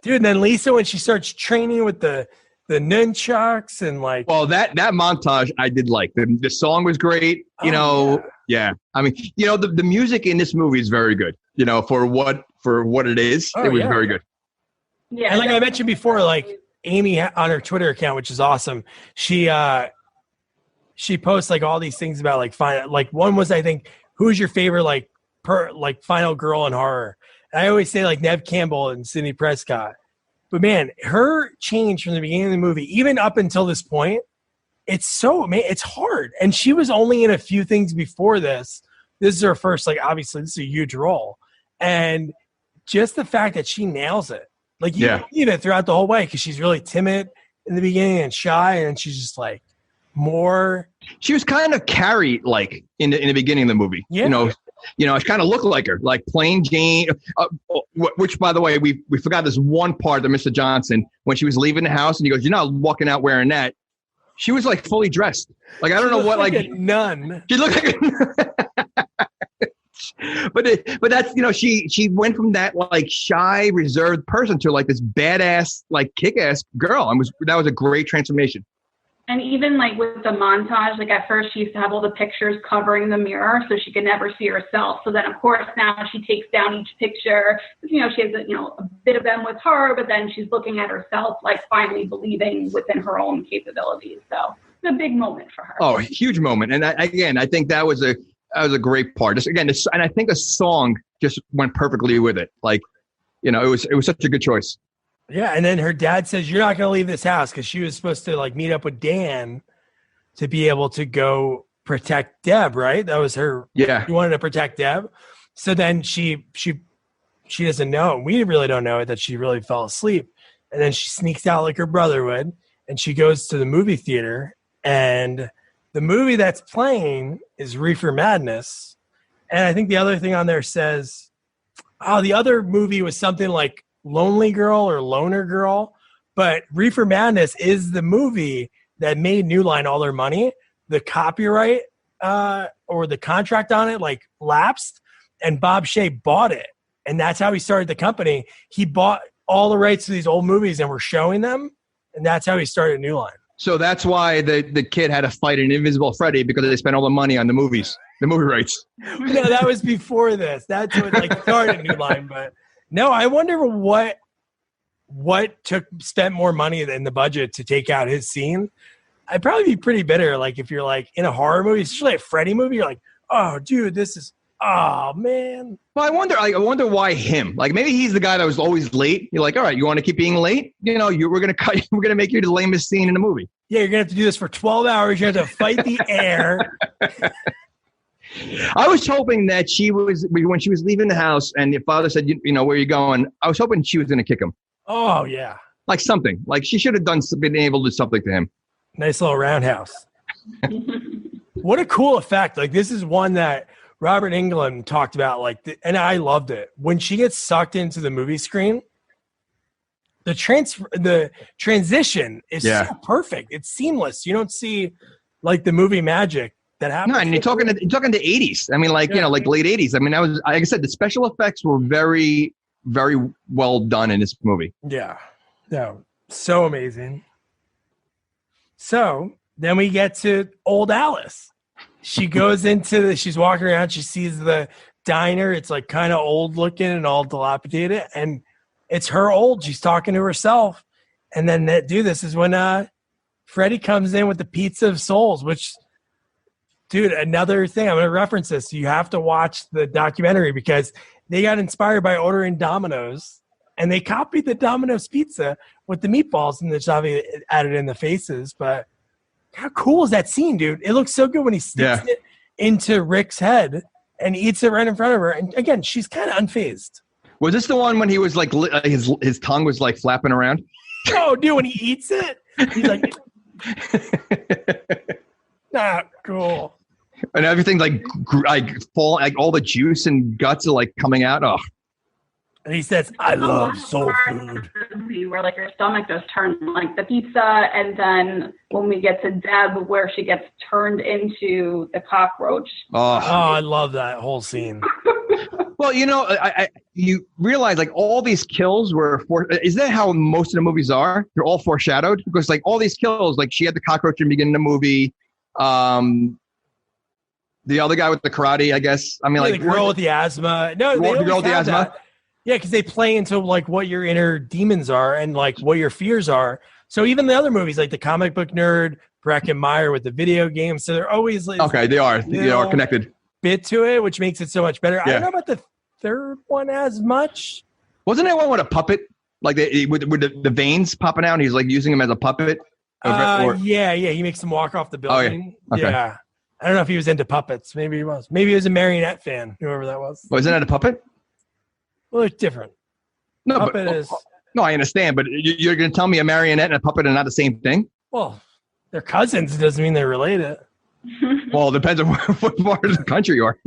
Dude, and then Lisa, when she starts training with the nunchucks and like. Well, that montage I did like. The song was great. You know, yeah. I mean, you know, the music in this movie is very good. You know, for what it is, it was very good. Yeah. And like I mentioned before, like Amy on her Twitter account, which is awesome, she posts like all these things about like one was, I think, who's your favorite like final girl in horror? And I always say like Neve Campbell and Sidney Prescott. But man, her change from the beginning of the movie, even up until this point, it's hard. And she was only in a few things before this. This is her first, like, obviously this is a huge role. And just the fact that she nails it. Like, you believe it throughout the whole way because she's really timid in the beginning and shy, and she's just like more. She was kind of Carrie, like in the beginning of the movie. Yeah. You know, it kind of looked like her, like plain Jane. Which, by the way, we forgot this one part of Mr. Johnson when she was leaving the house, and he goes, "You're not walking out wearing that." She was like fully dressed. Like I don't know what, like a nun. She looked like but that's, you know, she went from that like shy, reserved person to like this badass, like kick-ass girl, and that was a great transformation. And even like with the montage, like at first she used to have all the pictures covering the mirror so she could never see herself. So then of course now she takes down each picture. You know, she has a bit of them with her, but then she's looking at herself, like finally believing within her own capabilities. So it's a big moment for her. Oh, a huge moment. And I think that was a great part. Just again, and I think a song just went perfectly with it. Like, you know, it was such a good choice. Yeah, and then her dad says, "You're not going to leave this house," because she was supposed to like meet up with Dan to be able to go protect Deb, right? That was her. Yeah, she wanted to protect Deb. So then she doesn't know. We really don't know that she really fell asleep, and then she sneaks out like her brother would, and she goes to the movie theater, and the movie that's playing is Reefer Madness, and I think the other thing on there says, the other movie was something like Lonely Girl or Loner Girl, but Reefer Madness is the movie that made New Line all their money. The copyright or the contract on it like lapsed, and Bob Shea bought it, and that's how he started the company. He bought all the rights to these old movies and we're showing them, and that's how he started New Line. So that's why the kid had to fight an invisible Freddy, because they spent all the money on the movies, the movie rights. No, that was before this. That's what like started New Line, but. No, I wonder what spent more money than the budget to take out his scene. I'd probably be pretty bitter. Like if you're like in a horror movie, especially a Freddy movie, you're like, oh, dude, oh man. Well, I wonder why him. Like maybe he's the guy that was always late. You're like, all right, you want to keep being late? You know, we're gonna make you the lamest scene in the movie. Yeah, you're gonna have to do this for 12 hours. You have to fight the air. I was hoping that when she was leaving the house and your father said, you know, where are you going? I was hoping she was going to kick him. Oh, yeah. Like something. Like she should have been able to do something to him. Nice little roundhouse. What a cool effect. Like this is one that Robert Englund talked about, like, and I loved it. When she gets sucked into the movie screen, the transition is so perfect. It's seamless. You don't see like the movie magic that happened. No, and you're talking to 80s. I mean, like, you know, like late 80s. I mean, that was, like I said, the special effects were very, very well done in this movie. Yeah. No, so amazing. So then we get to old Alice. She goes she's walking around. She sees the diner. It's like kind of old looking and all dilapidated. And it's her old. She's talking to herself. And then this is when Freddy comes in with the Pizza of Souls, which, dude, another thing, I'm going to reference this. You have to watch the documentary because they got inspired by ordering Domino's, and they copied the Domino's pizza with the meatballs, and it's obviously added in the faces. But how cool is that scene, dude? It looks so good when he sticks it into Rick's head and eats it right in front of her. And again, she's kind of unfazed. Was this the one when he was like, his tongue was like flapping around? Oh, dude, when he eats it, he's like, cool. And everything like fall, like all the juice and guts are like coming out. Oh, And he says, I love soul food. Where like her stomach just turns like the pizza, and then when we get to Deb, where she gets turned into the cockroach. Oh, I love that whole scene. Well, you realize like all these kills were is that how most of the movies are? They're all foreshadowed because like all these kills, like she had the cockroach in the beginning of the movie. The other guy with the karate, I guess. I mean, like the girl with the asthma. No, the girl with the asthma. That. Yeah, because they play into like what your inner demons are and like what your fears are. So even the other movies, like the comic book nerd, Breckin Meyer with the video games, so they're always like, okay, they are connected. Bit to it, which makes it so much better. Yeah. I don't know about the third one as much. Wasn't there one with a puppet, like with the veins popping out? And he's like using him as a puppet. Yeah, he makes them walk off the building. Oh, yeah. Okay. Yeah, I don't know if he was into puppets. Maybe he was. Maybe he was a marionette fan. Whoever that was. Well, isn't that a puppet? Well, it's different. No, puppet is. No, I understand, but you're going to tell me a marionette and a puppet are not the same thing? Well, they're cousins. It doesn't mean they're related. Well, it depends on what part of the country you are.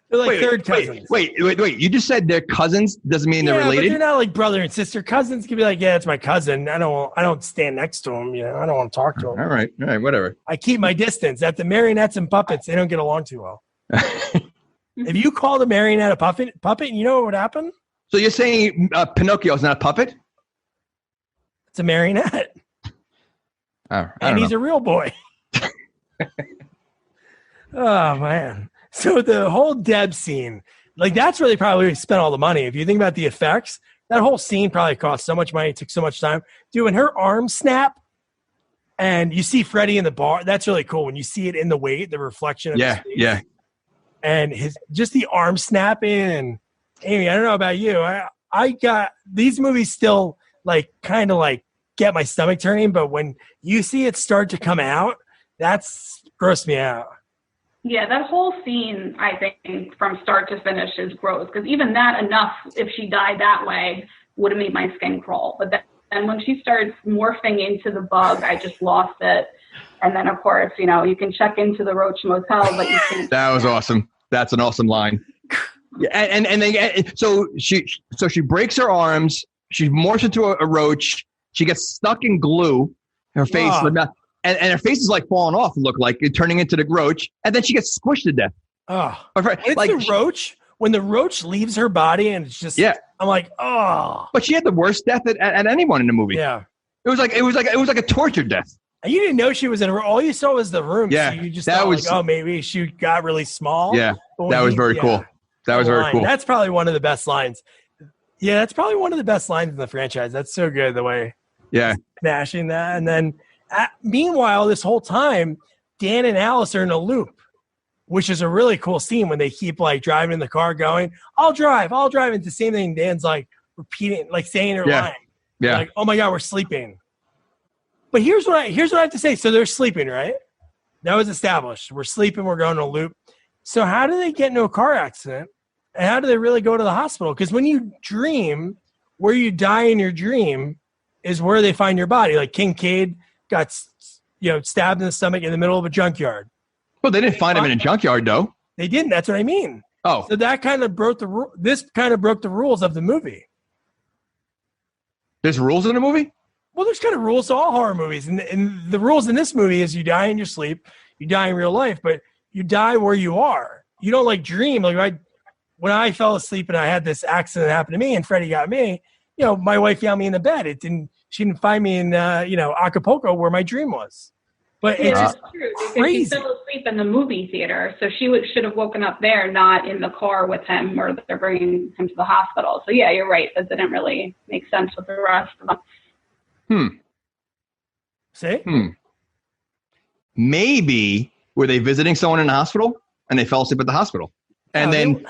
They're like third cousins. Wait. You just said they're cousins. Doesn't mean they're related? But they're not like brother and sister. Cousins can be like, yeah, it's my cousin. I don't stand next to him. I don't want to talk to him. All right, whatever. I keep my distance. After marionettes and puppets, they don't get along too well. If you called a marionette a puppet, you know what would happen? So you're saying Pinocchio is not a puppet? It's a marionette. And he's a real boy. Oh, man. So the whole Deb scene, like that's where they probably spent all the money. If you think about the effects, that whole scene probably cost so much money, took so much time. Dude, when her arms snap and you see Freddy in the bar, that's really cool. When you see it in the weight, the reflection of his face. Yeah. And just the arm snapping. And Amy, I don't know about you. I got these movies still like kind of like get my stomach turning, but when you see it start to come out, that's grossed me out. Yeah, that whole scene, I think, from start to finish is gross. Because even that enough, if she died that way, would have made my skin crawl. But then when she starts morphing into the bug, I just lost it. And then, of course, you can check into the Roach Motel, but you can't. That was awesome. That's an awesome line. Yeah, and then so she breaks her arms. She morphs into a roach. She gets stuck in glue. Her face, and her face is like falling off. Look like turning into the roach, and then she gets squished to death. Oh, it's like the roach. When the roach leaves her body, and it's just I'm like, oh. But she had the worst death at anyone in the movie. Yeah, it was like a torture death. And you didn't know she was in a room. All you saw was the room. Yeah, so you just thought like, oh, maybe she got really small. Yeah, that was very cool. That was very cool. That's probably one of the best lines. Yeah, that's probably one of the best lines in the franchise. That's so good, the way smashing that. And then, meanwhile, this whole time, Dan and Alice are in a loop, which is a really cool scene when they keep like driving in the car going, I'll drive. It's the same thing. Dan's like repeating, like saying her line. Yeah. Like, oh my God, we're sleeping. But here's what I have to say. So they're sleeping, right? That was established. We're sleeping. We're going in a loop. So how do they get into a car accident? And how do they really go to the hospital? Because when you dream, where you die in your dream is where they find your body. Like Kincaid got stabbed in the stomach in the middle of a junkyard. Well, they didn't find him in a junkyard, though. They didn't. That's what I mean. Oh. So that kind of broke this kind of broke the rules of the movie. There's rules in the movie? Well, there's kind of rules to all horror movies. And the rules in this movie is you die in your sleep, you die in real life, but you die where you are. You don't like dream. Like when I fell asleep and I had this accident happen to me and Freddy got me, my wife found me in the bed. She didn't find me in, Acapulco where my dream was. But it's just true. Crazy. She fell asleep in the movie theater. So she should have woken up there, not in the car with him where they're bringing him to the hospital. So yeah, you're right. That didn't really make sense with the rest of them. See? Maybe were they visiting someone in the hospital and they fell asleep at the hospital? And then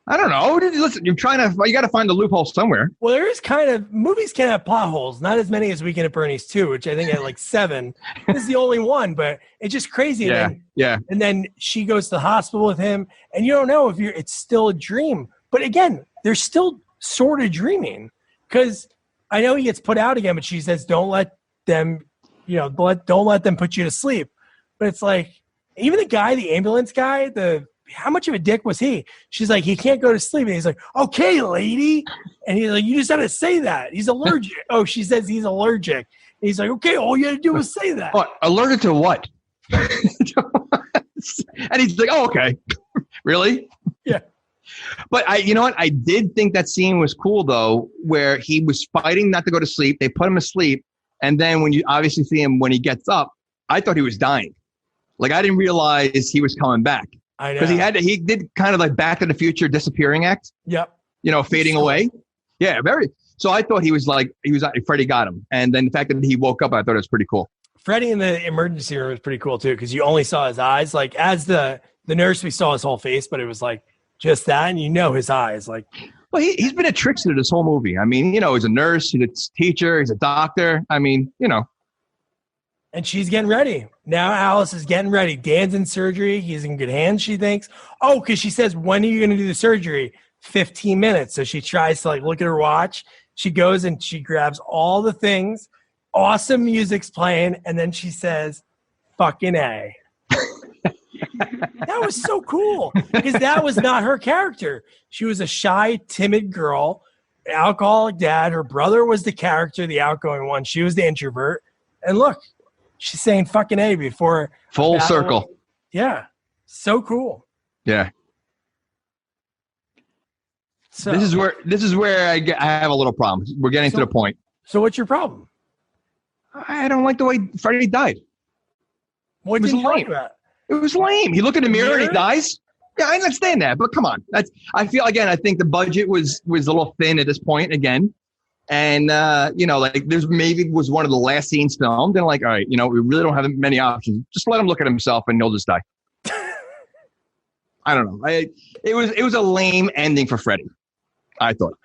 I don't know. Listen, you got to find the loophole somewhere. Well, there is movies can have plot holes, not as many as Weekend at Bernie's 2, which I think had like 7. This is the only one, but it's just crazy. Yeah. And then she goes to the hospital with him, and you don't know if it's still a dream. But again, they're still sort of dreaming because I know he gets put out again, but she says, don't let them, don't let them put you to sleep. But it's like, even the ambulance guy, how much of a dick was he? She's like, he can't go to sleep. And he's like, okay, lady. And he's like, you just had to say that. He's allergic. Oh, she says he's allergic. And he's like, okay, all you had to do was say that. What? Allergic to what? And he's like, oh, okay. Really? Yeah. But you know what? I did think that scene was cool, though, where he was fighting not to go to sleep. They put him to sleep. And then when you obviously see him when he gets up, I thought he was dying. Like, I didn't realize he was coming back. I know. Because he did kind of like Back to the Future disappearing act. Yep. You know, fading away. Yeah, very. So I thought Freddy got him. And then the fact that he woke up, I thought it was pretty cool. Freddy in the emergency room was pretty cool, too, because you only saw his eyes. Like, as the nurse, we saw his whole face, but it was like just that, and you know his eyes. Like, well, he's been a trickster this whole movie. I mean, you know, he's a nurse, he's a teacher, he's a doctor. I mean, you know. And she's getting ready. Now Alice is getting ready. Dan's in surgery. He's in good hands, she thinks. Oh, because she says, when are you going to do the surgery? 15 minutes. So she tries to like look at her watch. She goes and she grabs all the things. Awesome music's playing. And then she says, fucking A. That was so cool because that was not her character. She was a shy, timid girl, alcoholic dad. Her brother was the character, the outgoing one. She was the introvert. And look, she's saying fucking A before. Full circle. Yeah. So cool. Yeah. So this is where I have a little problem. We're getting to the point. So what's your problem? I don't like the way Freddy died. What did you like about? It was lame. He looked in the mirror and he dies. Yeah, I understand that, but come on. I think the budget was a little thin at this point again. And, you know, like there's maybe was one of the last scenes filmed. And like, all right, you know, we really don't have many options. Just let him look at himself and he'll just die. I don't know. It was a lame ending for Freddy, I thought.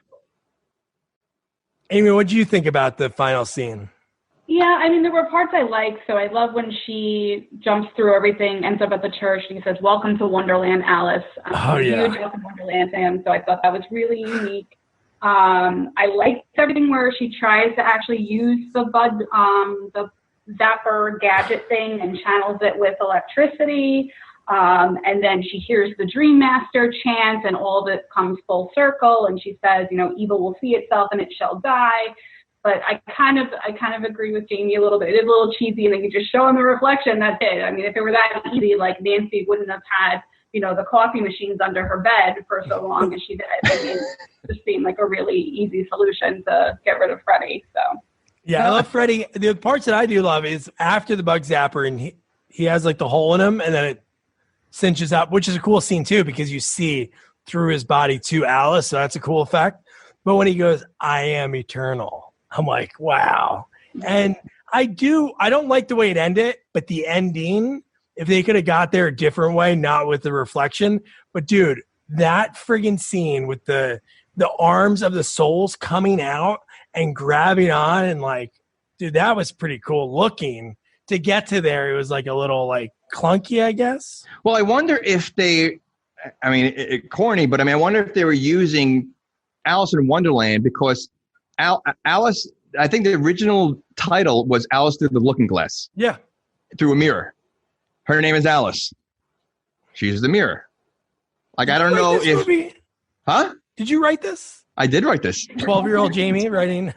Amy, what do you think about the final scene? Yeah, I mean, there were parts I liked. So I love when she jumps through everything, ends up at the church, and he says, "Welcome to Wonderland, Alice." Oh, yeah. Huge Welcome to Wonderland fan, so I thought that was really unique. I liked everything where she tries to actually use the zapper gadget thing and channels it with electricity. And then she hears the Dream Master chant and all of it comes full circle. And she says, you know, evil will see itself and it shall die. But I kind of agree with Jamie a little bit. It is a little cheesy and then you just show him the reflection. That's it. I mean, if it were that easy, like Nancy wouldn't have had, you know, the coffee machines under her bed for so long as she did. I mean, it just seemed like a really easy solution to get rid of Freddy. So yeah, I love Freddy. The parts that I do love is after the bug zapper and he has like the hole in him and then it cinches up, which is a cool scene too because you see through his body to Alice, so that's a cool effect. But when he goes, "I am eternal," I'm like, wow. And I don't like the way it ended, but the ending, if they could have got there a different way, not with the reflection. But dude, that friggin' scene with the arms of the souls coming out and grabbing on and like, dude, that was pretty cool looking. To get to there, it was like a little like clunky, I guess. Well, I wonder if corny, but I mean, I wonder if they were using Alice in Wonderland because Alice, I think the original title was Alice Through the Looking Glass. Yeah. Through a mirror. Her name is Alice. She's the mirror. Like, I don't know if... movie? Huh? Did you write this? I did write this. 12-year-old Jamie writing.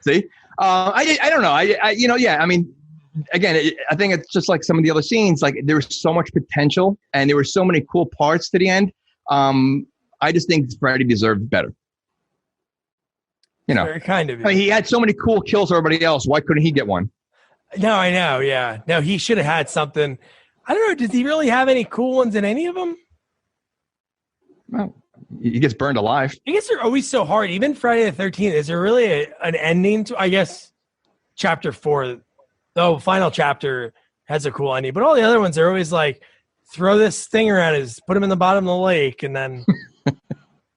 See? I don't know. I mean, again, I think it's just like some of the other scenes. Like, there was so much potential and there were so many cool parts to the end. I just think Freddy deserved better. You know, very kind of you. I mean, he had so many cool kills for everybody else. Why couldn't he get one? No, I know. Yeah. No, he should have had something. I don't know. Does he really have any cool ones in any of them? Well, he gets burned alive. I guess they're always so hard. Even Friday the 13th, is there really an ending to, I guess, chapter 4, the final chapter has a cool ending, but all the other ones are always like, throw this thing around, put him in the bottom of the lake, and then...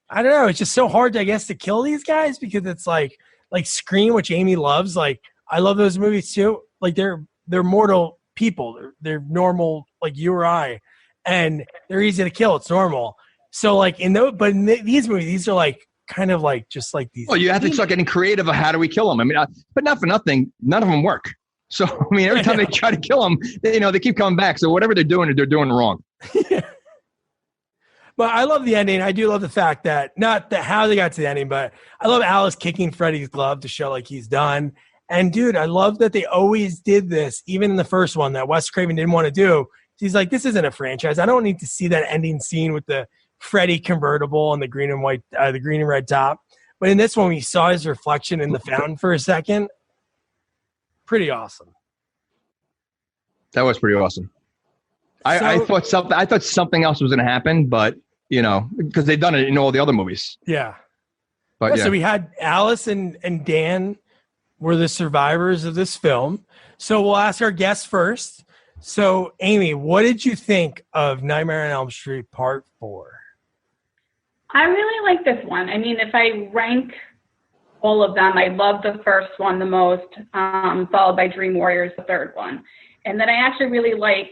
I don't know. It's just so hard, I guess, to kill these guys because it's like Scream, which Amy loves. Like, I love those movies too. Like, they're mortal people. They're normal, like you or I, and they're easy to kill. It's normal. So, like in these movies, these are like kind of like just like these. Well, you have to start getting creative of how do we kill them. I mean, but not for nothing, none of them work. So, I mean, every time they try to kill them, they keep coming back. So, whatever they're doing wrong. But I love the ending. I do love the fact that, not that how they got to the ending, but I love Alice kicking Freddy's glove to show like he's done. And dude, I love that they always did this, even in the first one that Wes Craven didn't want to do. He's like, this isn't a franchise. I don't need to see that ending scene with the Freddy convertible and the green and red top. But in this one, we saw his reflection in the fountain for a second. Pretty awesome. That was pretty awesome. I thought something else was going to happen, but because they've done it in all the other movies. Yeah. But So we had Alice and Dan were the survivors of this film. So we'll ask our guests first. So Amy, what did you think of Nightmare on Elm Street Part 4? I really like this one. I mean, if I rank all of them, I love the first one the most, followed by Dream Warriors, the third one. And then I actually really like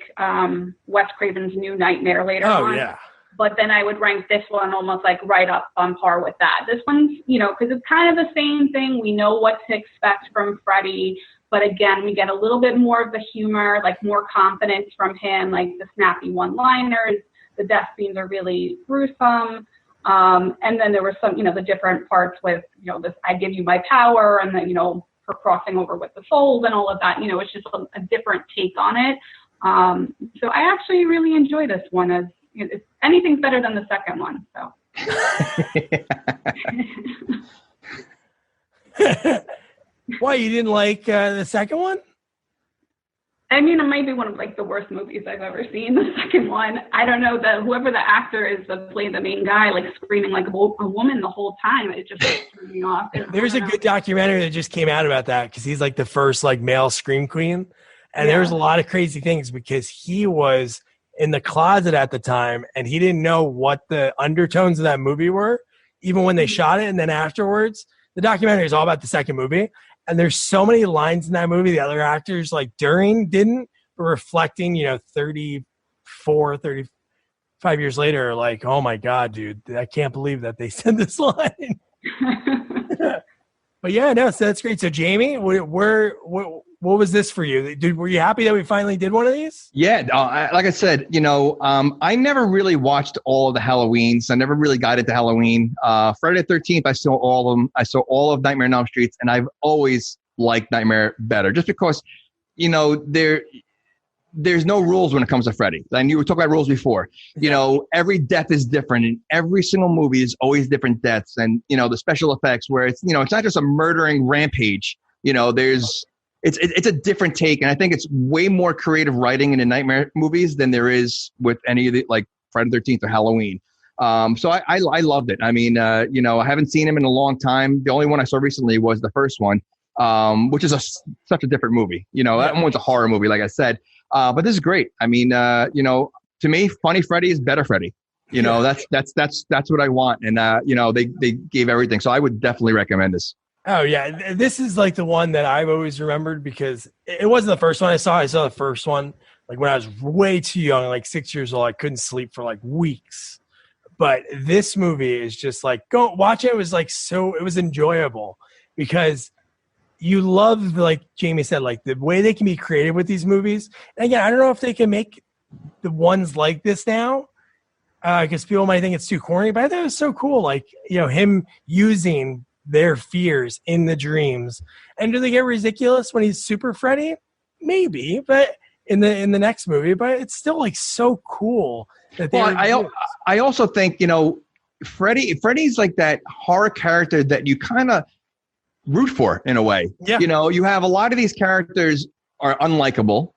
Wes Craven's New Nightmare later on. Oh, yeah. But then I would rank this one almost like right up on par with that. This one's, because it's kind of the same thing. We know what to expect from Freddy. But again, we get a little bit more of the humor, like more confidence from him, like the snappy one-liners. The death scenes are really gruesome. And then there were some, the different parts with, this I give you my power, and then, her crossing over with the souls and all of that. It's just a different take on it. So I actually really enjoy this one. As anything's better than the second one. So. Why, you didn't like the second one? I mean, it might be one of the worst movies I've ever seen. The second one, I don't know, whoever the actor is that played the main guy, screaming like a woman the whole time. It just threw me off. There's a good documentary that just came out about that because he's the first male scream queen, and there was a lot of crazy things because he was in the closet at the time and he didn't know what the undertones of that movie were, even when they shot it, and then afterwards. The documentary is all about the second movie. And there's so many lines in that movie the other actors during didn't, but reflecting, 35 years later, oh my God, dude, I can't believe that they said this line. But yeah, no, so that's great. So Jamie, what was this for you? Were you happy that we finally did one of these? Yeah, like I said, I never really watched all of the Halloweens. I never really got into Halloween. Friday the 13th, I saw all of them. I saw all of Nightmare on Elm Street, and I've always liked Nightmare better, just because, there's no rules when it comes to Freddy. And you were talking about rules before. Every death is different, and every single movie is always different deaths. And the special effects where it's it's not just a murdering rampage. It's a different take, and I think it's way more creative writing in the Nightmare movies than there is with any of the Friday the 13th or Halloween. So I loved it. I mean, I haven't seen him in a long time. The only one I saw recently was the first one, which is such a different movie. That one's a horror movie, like I said. But this is great. I mean, to me, funny Freddy is better Freddy. That's what I want. And they gave everything. So I would definitely recommend this. Oh yeah, this is the one that I've always remembered because it wasn't the first one I saw. I saw the first one when I was way too young, 6 years old. I couldn't sleep for weeks. But this movie is just go watch it. It was it was enjoyable because you love, like Jamie said, the way they can be creative with these movies. And again, I don't know if they can make the ones like this now because people might think it's too corny, but I thought it was so cool. Him using their fears in the dreams. And do they get ridiculous when he's Super Freddy? Maybe, but in the next movie, but it's still so cool that they I also think, Freddy's that horror character that you kind of root for in a way. Yeah. You have a lot of these characters are unlikable,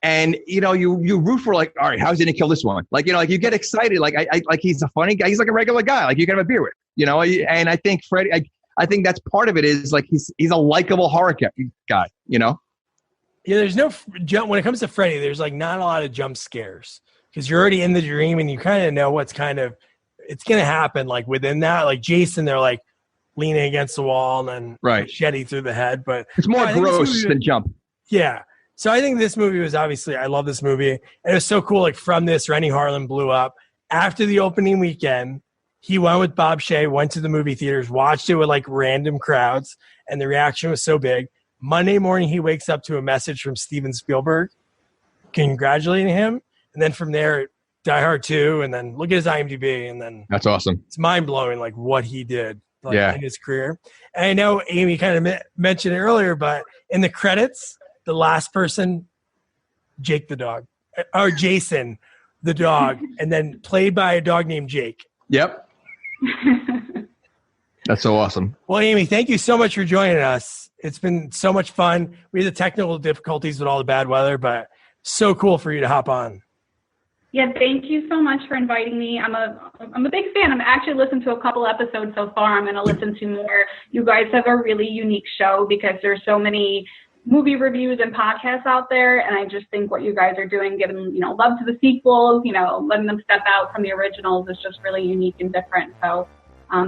and you root for all right, how's he gonna kill this one? You get excited, he's a funny guy, he's a regular guy, you can have a beer with. And I think Freddy, I think that's part of it is he's a likable horror guy, Yeah, there's no when it comes to Freddy, there's not a lot of jump scares because you're already in the dream and you kind of know what's it's going to happen within that. Jason, they're leaning against the wall and then machete through the head, but it's more gross than jump. Yeah. So I think this movie was I love this movie. And it was so cool. From this, Rennie Harlan blew up after the opening weekend. He went with Bob Shea, went to the movie theaters, watched it with random crowds, and the reaction was so big. Monday morning, he wakes up to a message from Steven Spielberg congratulating him. And then from there, Die Hard 2, and then look at his IMDb, and then that's awesome. It's mind-blowing, like, what he did in his career. And I know Amy kind of mentioned it earlier, but in the credits, the last person, Jake the dog, or Jason the dog, and then played by a dog named Jake. Yep. That's so awesome. Well, Amy, thank you so much for joining us. It's been so much fun. We had the technical difficulties with all the bad weather, but so cool for you to hop on. Yeah, thank you so much for inviting me. I'm a big fan. I'm actually listened to a couple episodes so far. I'm going to listen to more. You guys have a really unique show because there's so many movie reviews and podcasts out there, and I just think what you guys are doing, giving love to the sequels, letting them step out from the originals is just really unique and different. So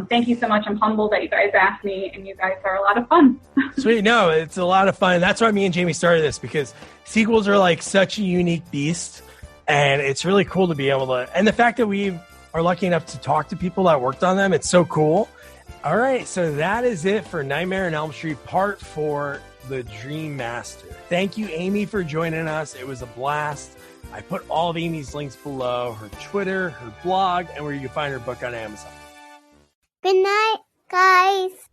thank you so much. I'm humbled that you guys asked me, and you guys are a lot of fun. Sweet. No, it's a lot of fun. That's why me and Jamie started this, because sequels are like such a unique beast, and it's really cool to be able to, and the fact that we are lucky enough to talk to people that worked on them, it's so cool. All right, so that is it for Nightmare on Elm Street Part 4, The Dream Master. Thank you, Amy, for joining us. It was a blast. I put all of Amy's links below, her Twitter, her blog, and where you can find her book on Amazon. Good night, guys.